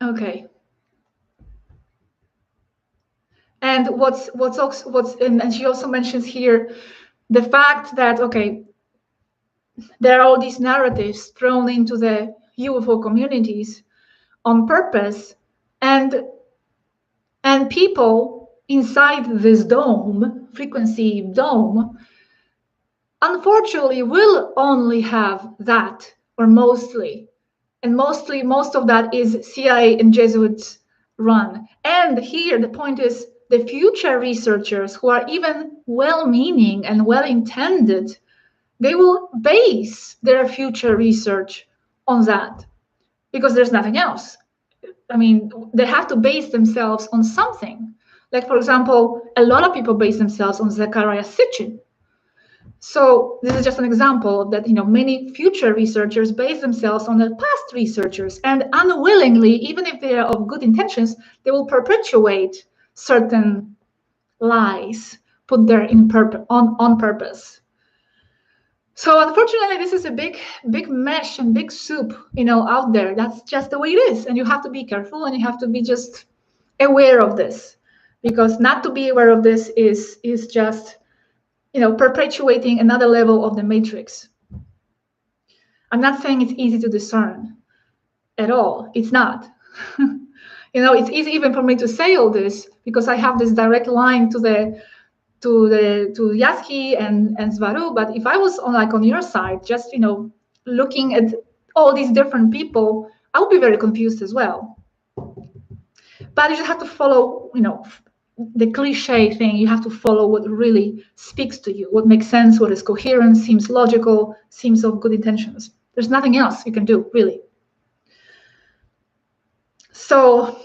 okay. And and she also mentions here the fact that there are all these narratives thrown into the UFO communities on purpose, and people inside this frequency dome, unfortunately will only have that, or most of that is CIA and Jesuits run. And here the point is, the future researchers who are even well-meaning and well-intended, they will base their future research on that, because there's nothing else. I mean, they have to base themselves on something. Like, for example, a lot of people base themselves on Zecharia Sitchin. So this is just an example that, you know, many future researchers base themselves on their past researchers, and unwillingly, even if they are of good intentions, they will perpetuate certain lies put there on purpose. So unfortunately, this is a big mesh and big soup, you know, out there. That's just the way it is, and you have to be careful, and you have to be just aware of this, because not to be aware of this is just, you know, perpetuating another level of the matrix. I'm not saying it's easy to discern at all. It's not. You know, it's easy even for me to say all this because I have this direct line to Yaski and Svaru. But if I was on your side, just, you know, looking at all these different people, I would be very confused as well. But you just have to follow, you know, the cliche thing. You have to follow what really speaks to you, what makes sense, what is coherent, seems logical, seems of good intentions. There's nothing else you can do, really. So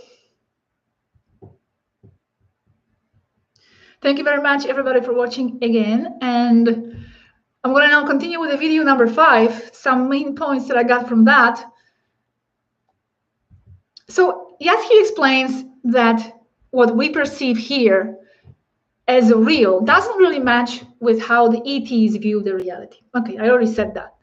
thank you very much, everybody, for watching again. And I'm going to now continue with the video number 5, some main points that I got from that. So Yaski explains that what we perceive here as real doesn't really match with how the ETs view the reality. Okay, I already said that.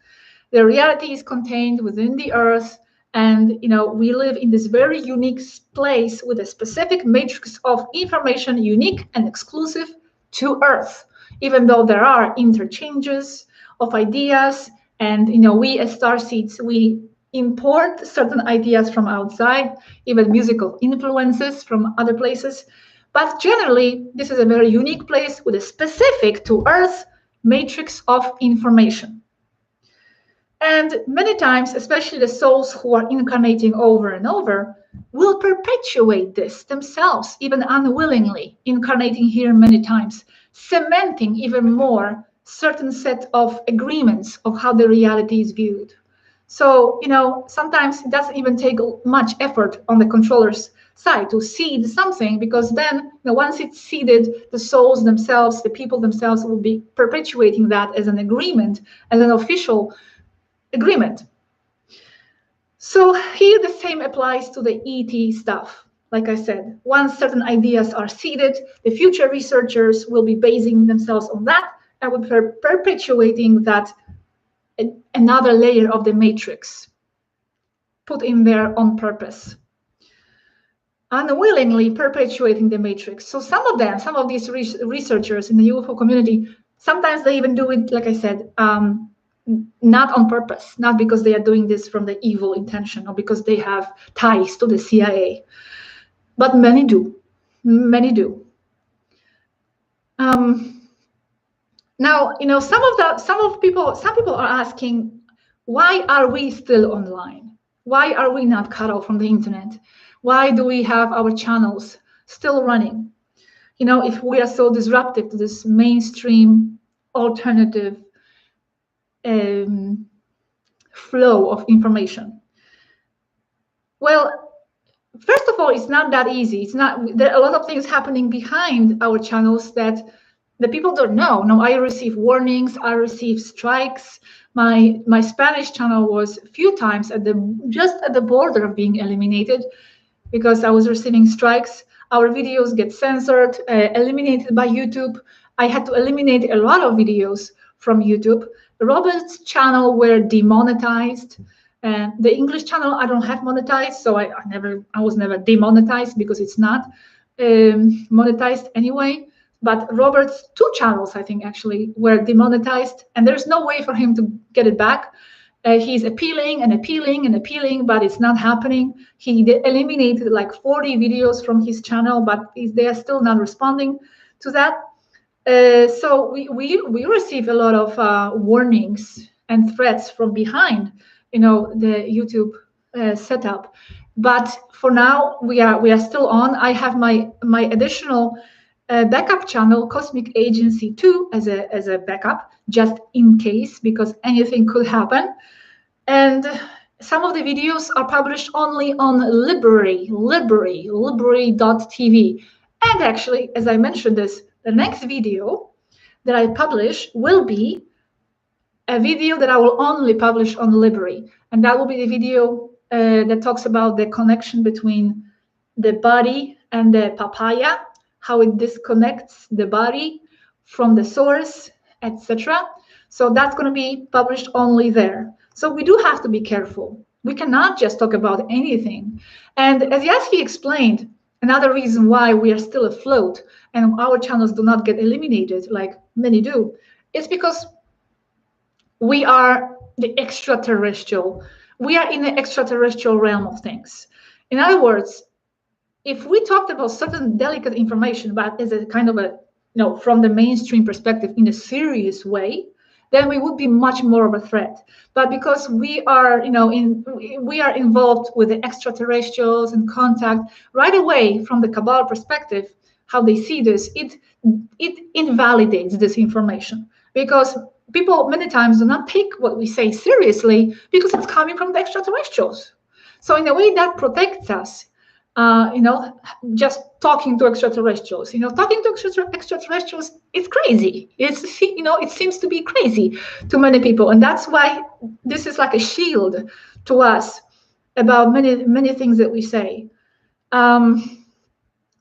The reality is contained within the Earth, and, you know, we live in this very unique place with a specific matrix of information, unique and exclusive to Earth, even though there are interchanges of ideas, and, you know, we as starseeds, we import certain ideas from outside, even musical influences from other places. But generally, this is a very unique place with a specific to Earth matrix of information. And many times, especially the souls who are incarnating over and over, will perpetuate this themselves, even unwillingly, incarnating here many times, cementing even more certain set of agreements of how the reality is viewed. So, you know, sometimes it doesn't even take much effort on the controller's side to seed something, because then, you know, once it's seeded, the souls themselves, the people themselves will be perpetuating that as an agreement, as an official agreement. So here the same applies to the ET stuff. Like I said, once certain ideas are seeded, the future researchers will be basing themselves on that and will be perpetuating that another layer of the matrix put in there on purpose, unwillingly perpetuating the matrix. So some of these researchers in the UFO community, sometimes they even do it, like I said, not on purpose, not because they are doing this from the evil intention or because they have ties to the CIA, but many do. Many do. Now, you know, some people are asking, why are we still online? Why are we not cut off from the internet? Why do we have our channels still running? You know, if we are so disruptive to this mainstream alternative flow of information. Well, first of all, it's not that easy. It's not. There are a lot of things happening behind our channels that the people don't know. Now, I receive warnings. I receive strikes. My Spanish channel was a few times just at the border of being eliminated because I was receiving strikes. Our videos get censored, eliminated by YouTube. I had to eliminate a lot of videos from YouTube. Robert's channel were demonetized. The English channel I don't have monetized, so I was never demonetized because it's not monetized anyway. But Robert's 2 channels, I think, actually were demonetized, and there's no way for him to get it back. He's appealing and appealing and appealing, but it's not happening. He eliminated like 40 videos from his channel, but they are still not responding to that. So we receive a lot of warnings and threats from behind, you know, the YouTube setup. But for now, we are still on. I have my additional backup channel, Cosmic Agency 2, as a backup, just in case, because anything could happen. And some of the videos are published only on Libry.tv. And actually, as I mentioned this, the next video that I publish will be a video that I will only publish on Libry. And that will be the video that talks about the connection between the body and the papaya, how it disconnects the body from the source, etc. So that's going to be published only there. So we do have to be careful. We cannot just talk about anything. And as Yaski explained, another reason why we are still afloat and our channels do not get eliminated like many do, is because we are the extraterrestrial. We are in the extraterrestrial realm of things. In other words, if we talked about certain delicate information, but as a kind of a, from the mainstream perspective in a serious way, then we would be much more of a threat. But because we are, we are involved with the extraterrestrials and contact right away from the Kabbalah perspective, how they see this, it invalidates this information, because people many times do not take what we say seriously because it's coming from the extraterrestrials. So in a way that protects us. Just talking to extraterrestrials. Talking to extraterrestrials is crazy. It seems to be crazy to many people, and that's why this is like a shield to us about many things that we say.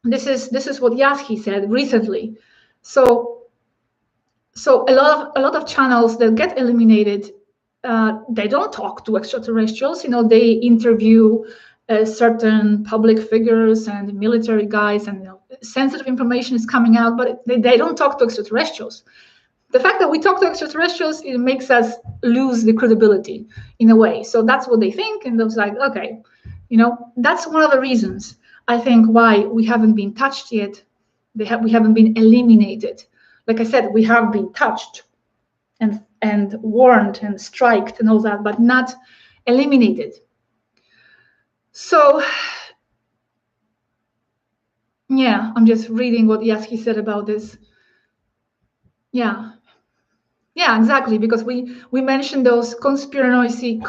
This is what Yaski said recently. So a lot of channels that get eliminated, they don't talk to extraterrestrials. They interview certain public figures and military guys, and sensitive information is coming out, but they don't talk to extraterrestrials. The fact that we talk to extraterrestrials, it makes us lose the credibility in a way. So that's what they think, and it's like, okay, that's one of the reasons I think why we haven't been touched yet. We haven't been eliminated. Like I said, we have been touched and warned and striked and all that, but not eliminated. So, yeah, I'm just reading what Yaski said about this. Yeah, exactly, because we mentioned those conspiracy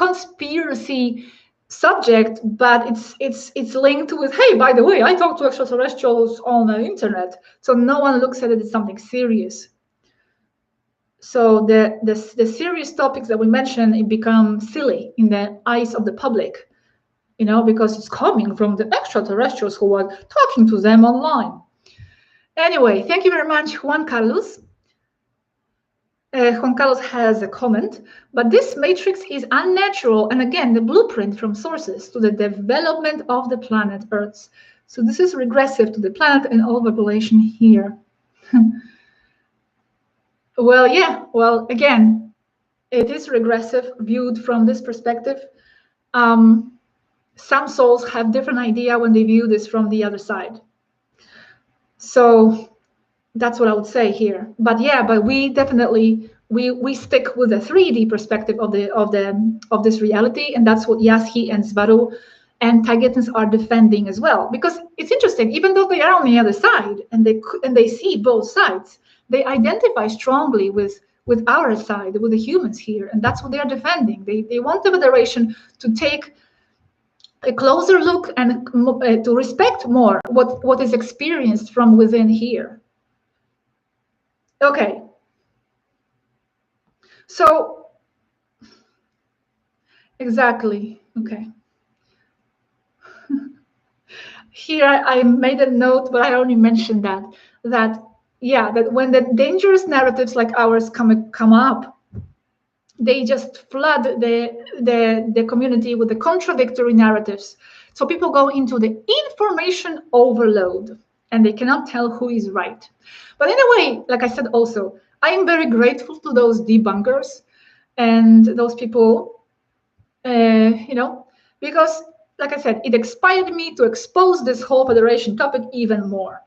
subject, but it's linked with, hey, by the way, I talk to extraterrestrials on the internet, so no one looks at it as something serious. So the serious topics that we mention, it become silly in the eyes of the public. Because it's coming from the extraterrestrials who are talking to them online. Anyway, thank you very much, Juan Carlos. Juan Carlos has a comment, but this matrix is unnatural, and again, the blueprint from sources to the development of the planet Earth. So this is regressive to the planet and all population here. Well, yeah, again, it is regressive viewed from this perspective. Some souls have different idea when they view this from the other side. So that's what I would say here. But yeah, we definitely we stick with the 3D perspective of this reality, and that's what Yaski and Svaru and Tagetans are defending as well. Because it's interesting, even though they are on the other side and they see both sides, they identify strongly with our side, with the humans here, and that's what they are defending. They want the Federation to take a closer look and to respect more what is experienced from within here. Okay. So, exactly. Okay. Here I made a note, but I only mentioned that when the dangerous narratives like ours come up, they just flood the community with the contradictory narratives. So people go into the information overload and they cannot tell who is right. But in a way, like I said also, I am very grateful to those debunkers and those people, because like I said, it inspired me to expose this whole Federation topic even more.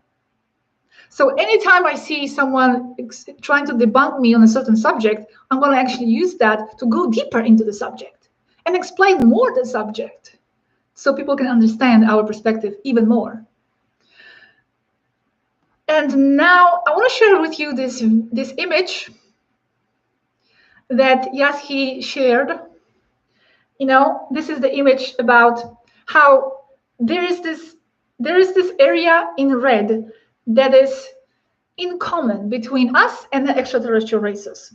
So anytime I see someone trying to debunk me on a certain subject, I'm going to actually use that to go deeper into the subject and explain more the subject. so people can understand our perspective even more. And now I want to share with you this image that Yaski shared. You know, this is the image about how there is this area in red that is in common between us and the extraterrestrial races.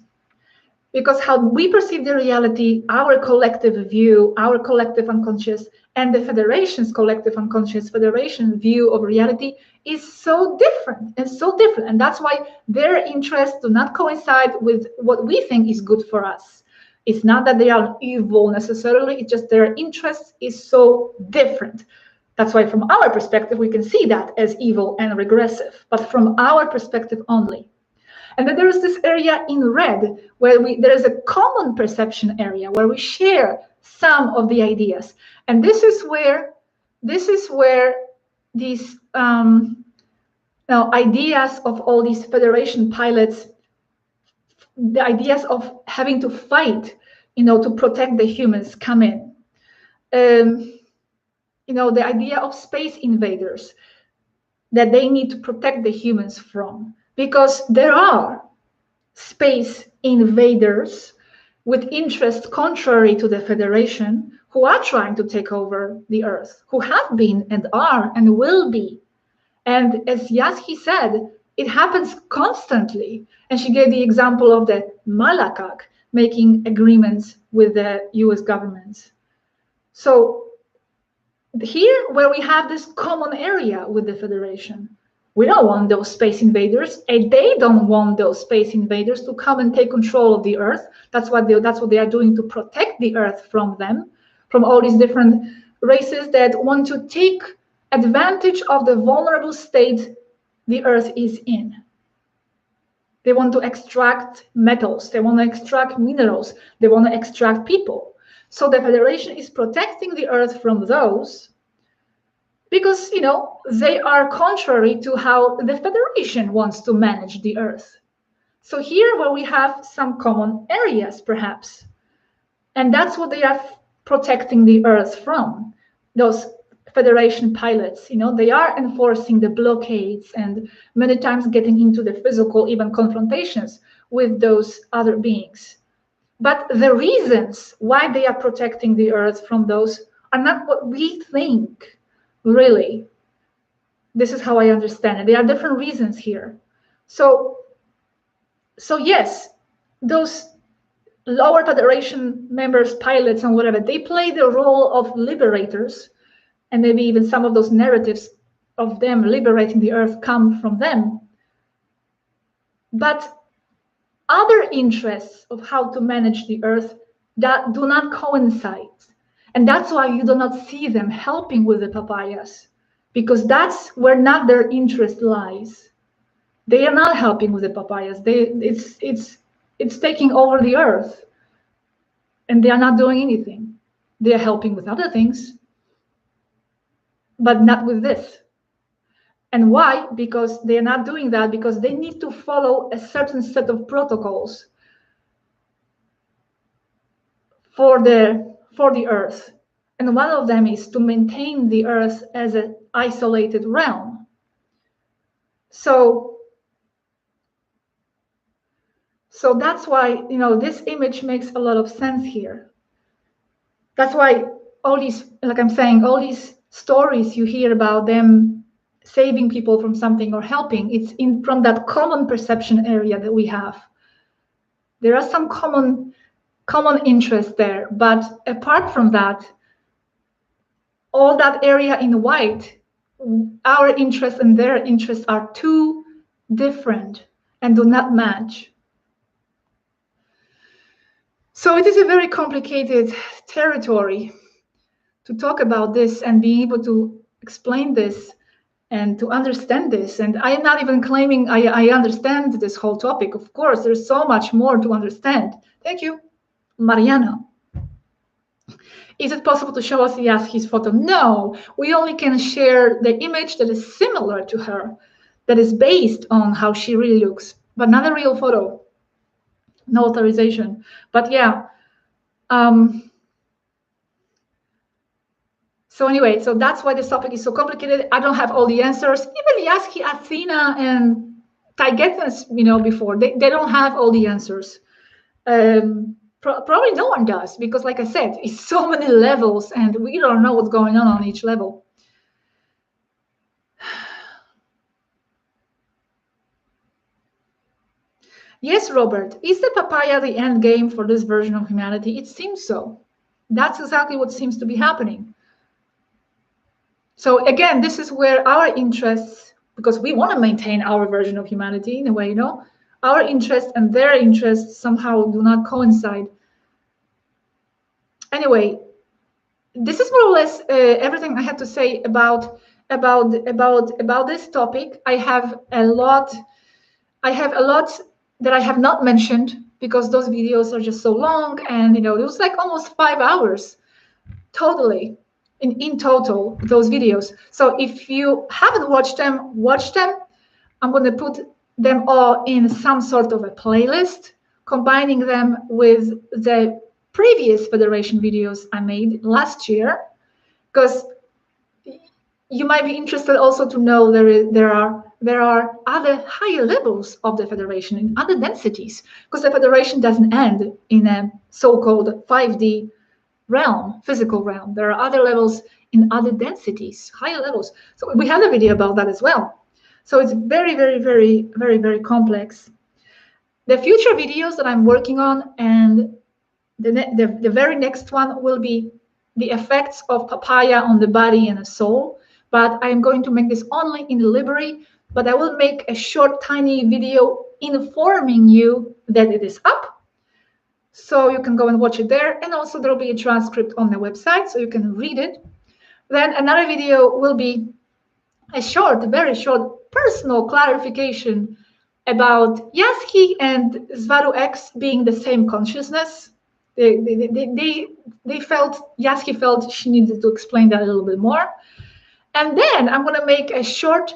Because how we perceive the reality, our collective view, our collective unconscious, and the Federation's collective unconscious Federation view of reality is so different and so different. And that's why their interests do not coincide with what we think is good for us. It's not that they are evil necessarily, it's just their interest is so different. That's why from our perspective, we can see that as evil and regressive, but from our perspective only. And then there is this area in red where there is a common perception area where we share some of the ideas. And this is where these ideas of all these Federation pilots, the ideas of having to fight, to protect the humans come in. The idea of space invaders that they need to protect the humans from. Because there are space invaders with interests contrary to the Federation who are trying to take over the Earth, who have been and are and will be. And as Yaski said, it happens constantly. And she gave the example of the Malakak making agreements with the US government. So here where we have this common area with the Federation, we don't want those space invaders, and they don't want those space invaders to come and take control of the Earth. That's what they are doing to protect the Earth from them, from all these different races that want to take advantage of the vulnerable state the Earth is in. They want to extract metals, they want to extract minerals, they want to extract people. So the Federation is protecting the Earth from those because, they are contrary to how the Federation wants to manage the Earth. So here where we have some common areas, perhaps, and that's what they are protecting the Earth from, those Federation pilots, they are enforcing the blockades and many times getting into the physical, even confrontations with those other beings. But the reasons why they are protecting the Earth from those are not what we think. Really, this is how I understand it. There are different reasons here. So yes, those lower Federation members, pilots, and whatever, they play the role of liberators, and maybe even some of those narratives of them liberating the Earth come from them. But other interests of how to manage the Earth that do not coincide. And that's why you do not see them helping with the papayas, because that's where not their interest lies. They are not helping with the papayas. It's taking over the Earth, and they are not doing anything. They are helping with other things, but not with this. And why? Because they are not doing that because they need to follow a certain set of protocols for the Earth. And one of them is to maintain the Earth as an isolated realm. So that's why, this image makes a lot of sense here. That's why all these, like I'm saying, all these stories you hear about them saving people from something or helping, it's from that common perception area that we have. There are some common interests there, but apart from that, all that area in white, our interests and their interests are too different and do not match. So it is a very complicated territory to talk about this and being able to explain this and to understand this. And I am not even claiming I understand this whole topic. Of course, there's so much more to understand. Thank you, Mariano. Is it possible to show us his photo? No, we only can share the image that is similar to her, that is based on how she really looks, but not a real photo. No authorization. But yeah. So anyway, so that's why this topic is so complicated. I don't have all the answers. Even Yaski, Athena, and Taigetas, before, they don't have all the answers. Probably no one does, because like I said, it's so many levels and we don't know what's going on each level. Yes, Robert, is the papaya the end game for this version of humanity? It seems so. That's exactly what seems to be happening. So again, this is where our interests, because we want to maintain our version of humanity in a way, our interests and their interests somehow do not coincide. Anyway, this is more or less everything I have to say about this topic. I have a lot that I have not mentioned because those videos are just so long, and it was like almost 5 hours totally in total, those videos. So if you haven't watched them, watch them. I'm going to put them all in some sort of a playlist, combining them with the previous Federation videos I made last year, because you might be interested also to know there are other higher levels of the Federation in other densities, because the Federation doesn't end in a so-called 5D realm, physical realm. There are other levels in other densities, higher levels. So we had a video about that as well. So it's very, very, very, very, very complex. The future videos that I'm working on, and the very next one will be the effects of papaya on the body and the soul. But I'm going to make this only in the library, but I will make a short, tiny video informing you that it is up. So you can go and watch it there. And also there will be a transcript on the website, so you can read it. Then another video will be a short, very short personal clarification about Yaski and Zvaru X being the same consciousness. They felt, Yaski felt she needed to explain that a little bit more. And then I'm going to make a short,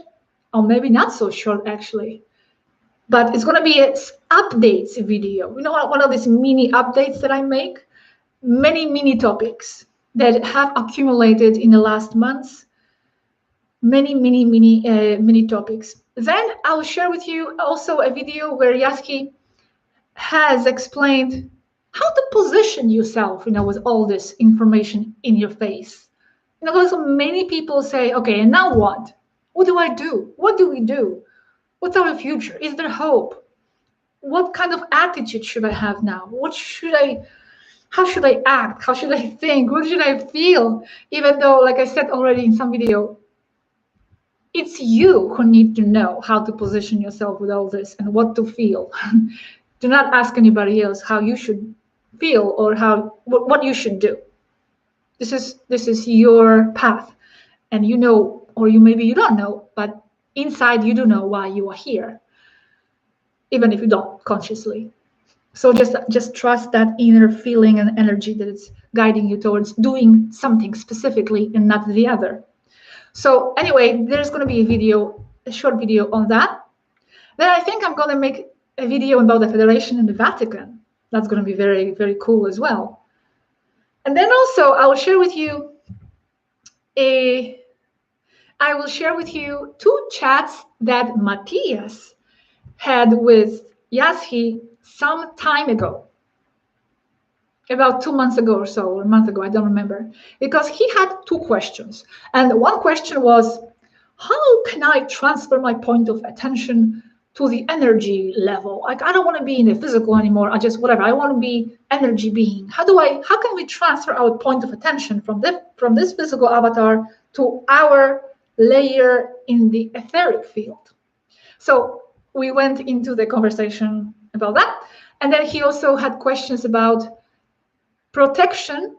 or maybe not so short actually, but it's going to be an updates video. One of these mini updates that I make, many mini topics that have accumulated in the last months, many topics. Then I'll share with you also a video where Yaski has explained how to position yourself, with all this information in your face. So many people say, okay, and now what? What do I do? What do we do? What's our future? Is there hope? What kind of attitude should I have now? How should I act? How should I think? What should I feel? Even though, like I said already in some video, it's you who need to know how to position yourself with all this and what to feel. Do not ask anybody else how you should feel or what you should do. This is your path, and or maybe you don't know, but inside you do know why you are here, even if you don't consciously. So just trust that inner feeling and energy that it's guiding you towards doing something specifically and not the other. So anyway, there's going to be a short video on that. Then I think I'm going to make a video about the Federation and the Vatican. That's going to be very, very cool as well. And then also I will share with you two chats that Matthias had with Yaski some time ago, about 2 months ago or so, or a month ago, I don't remember, because he had two questions. And one question was, how can I transfer my point of attention to the energy level? Like, I don't want to be in the physical anymore. I want to be energy being. How can we transfer our point of attention from this physical avatar to our layer in the etheric field? So we went into the conversation about that. And then he also had questions about protection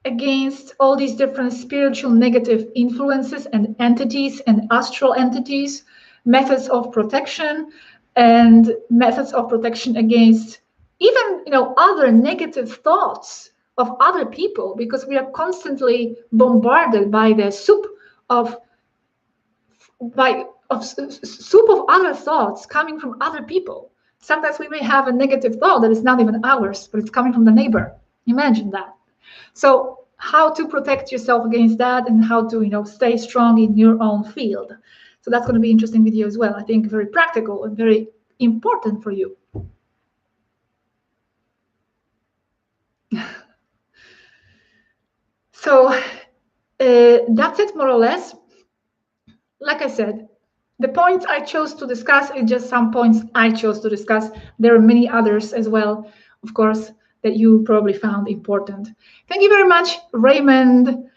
against all these different spiritual negative influences and entities and astral entities, methods of protection, and methods of protection against even other negative thoughts of other people, because we are constantly bombarded by the soup of other thoughts coming from other people. Sometimes we may have a negative thought that is not even ours, but it's coming from the neighbor. Imagine that. So how to protect yourself against that and how to, stay strong in your own field. So that's going to be an interesting video as well. I think very practical and very important for you. So that's it, more or less. Like I said, the points I chose to discuss is just some points I chose to discuss. There are many others as well, of course, that you probably found important. Thank you very much, Raymond.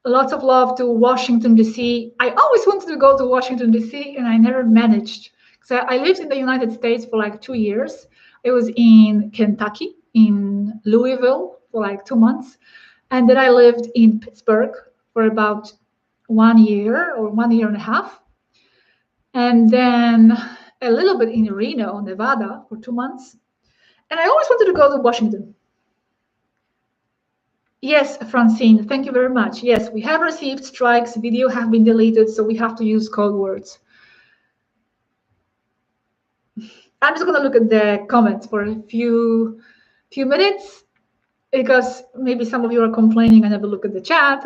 Lots of love to Washington, D.C. I always wanted to go to Washington, D.C., and I never managed. So I lived in the United States for like 2 years. I was in Kentucky, in Louisville for like 2 months. And then I lived in Pittsburgh for about 1 year or 1.5 years. And then a little bit in Reno, Nevada for 2 months. And I always wanted to go to Washington. Yes, Francine, thank you very much. Yes, we have received strikes, video have been deleted, so we have to use code words. I'm just going to look at the comments for a few minutes, because maybe some of you are complaining I never look at the chat,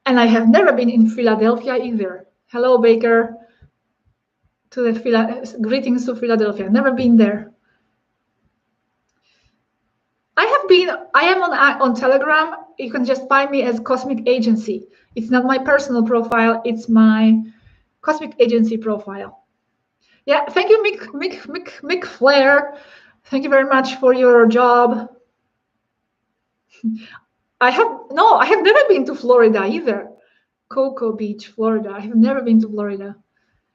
and I have never been in Philadelphia either. Hello, Baker, greetings to Philadelphia. Never been there. I am on Telegram. You can just find me as Cosmic Agency. It's not my personal profile, it's my Cosmic Agency profile. Yeah, thank you, Mick Flair. Thank you very much for your job. I have never been to Florida either. Cocoa Beach, Florida. I have never been to Florida.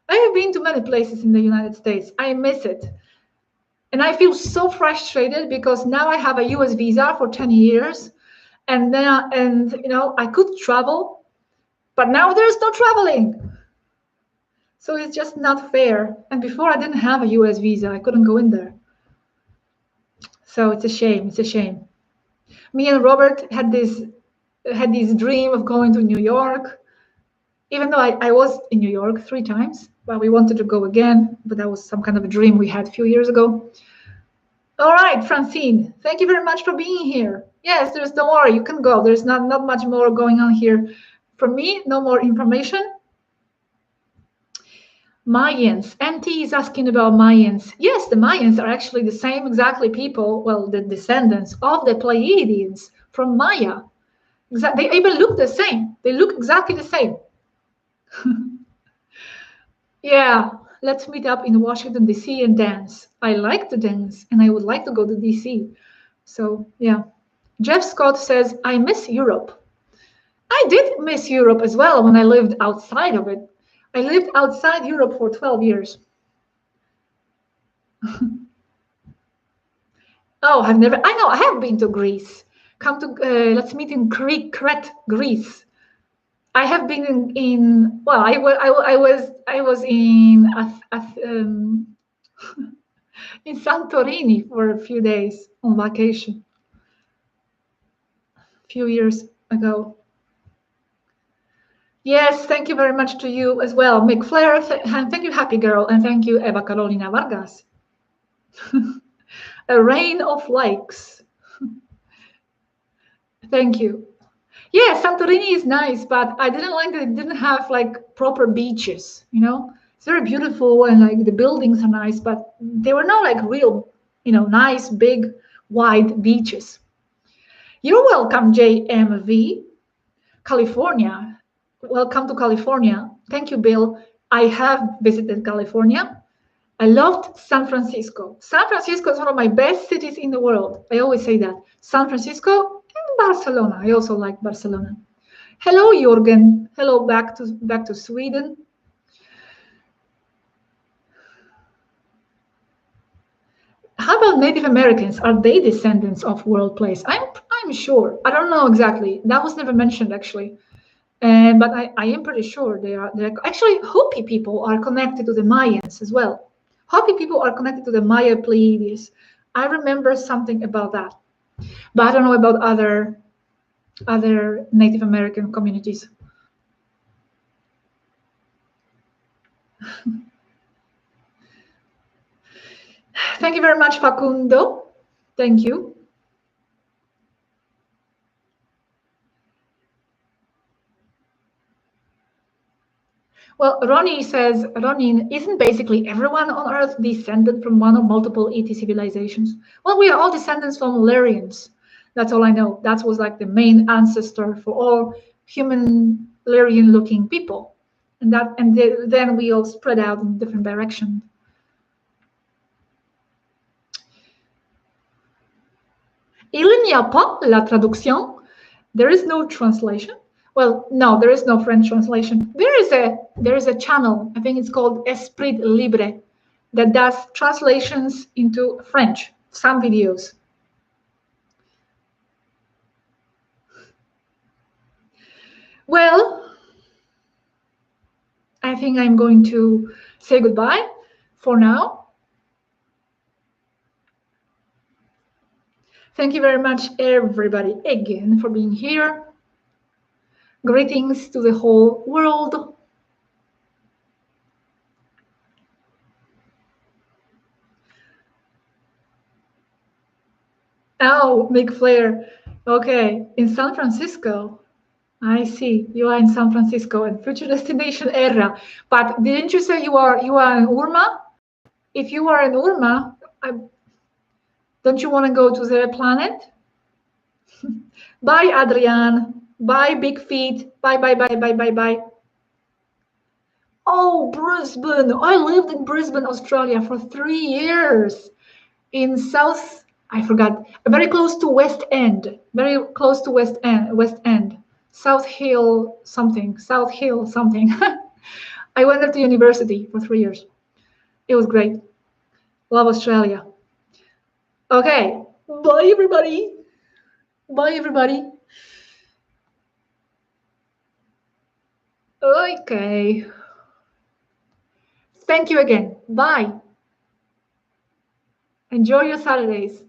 I have been to many places in the United States. I miss it. And I feel so frustrated because now I have a US visa for 10 years. And I could travel, but now there's no traveling. So it's just not fair. And before I didn't have a US visa, I couldn't go in there. So it's a shame. It's a shame. Me and Robert had this dream of going to New York, even though I was in New York 3 times, but we wanted to go again. But that was some kind of a dream we had a few years ago. All right, Francine, thank you very much for being here. Yes, don't worry, you can go. There's not much more going on here. For me, no more information. Mayans. MT is asking about Mayans. Yes, the Mayans are actually the same exactly people, well, the descendants of the Pleiadians from Maya. They even look the same. They look exactly the same. Yeah, let's meet up in Washington, D.C. and dance. I like to dance, and I would like to go to D.C. So, yeah. Jeff Scott says, I miss Europe. I did miss Europe as well when I lived outside of it. I lived outside Europe for 12 years. Oh, I know, I have been to Greece. Come to, let's meet in Crete, Greece. I have been I was in in Santorini for a few days on vacation a few years ago. Yes, thank you very much to you as well, Mick Flair. Thank you, Happy Girl, and thank you, Eva Carolina Vargas. A rain of likes. Thank you. Yeah, Santorini is nice, but I didn't like that it didn't have like proper beaches, It's very beautiful and like the buildings are nice, but they were not like real, nice, big, wide beaches. You're welcome, JMV. California. Welcome to California. Thank you, Bill. I have visited California. I loved San Francisco. San Francisco is one of my best cities in the world. I always say that. San Francisco and Barcelona. I also like Barcelona. Hello, Jürgen. Hello, back to Sweden. How about Native Americans? Are they descendants of world place? I'm sure. I don't know exactly. That was never mentioned actually. But I am pretty sure they're actually Hopi people are connected to the Mayans as well. Hopi people are connected to the Maya Pleiades. I remember something about that, but I don't know about other Native American communities. Thank you very much, Facundo. Thank you. Well, Ronnie says, Ronin, isn't basically everyone on Earth descended from one or multiple ET civilizations? Well, we are all descendants from Lyrians. That's all I know. That was like the main ancestor for all human Lyrian-looking people, and then we all spread out in different directions. Il n'y a pas la traduction. There is no translation. Well, no, there is no French translation. There is a channel, I think it's called Esprit Libre, that does translations into French, some videos. Well, I think I'm going to say goodbye for now. Thank you very much, everybody, again for being here. Greetings to the whole world. Oh, Mick Flair. Okay, in San Francisco. I see. You are in San Francisco and future destination era. But didn't you say you are in Urma? If you are in Urma, don't you want to go to their planet? Bye, Adrian. Bye, Big Feet. Bye, bye, bye, bye, bye, bye. Oh, Brisbane. I lived in Brisbane, Australia for 3 years. In South, I forgot, very close to West End. Very close to West End. South Hill something. I went there to university for 3 years. It was great. Love Australia. Okay. Bye, everybody. Bye, everybody. Okay. Thank you again. Bye. Enjoy your Saturdays.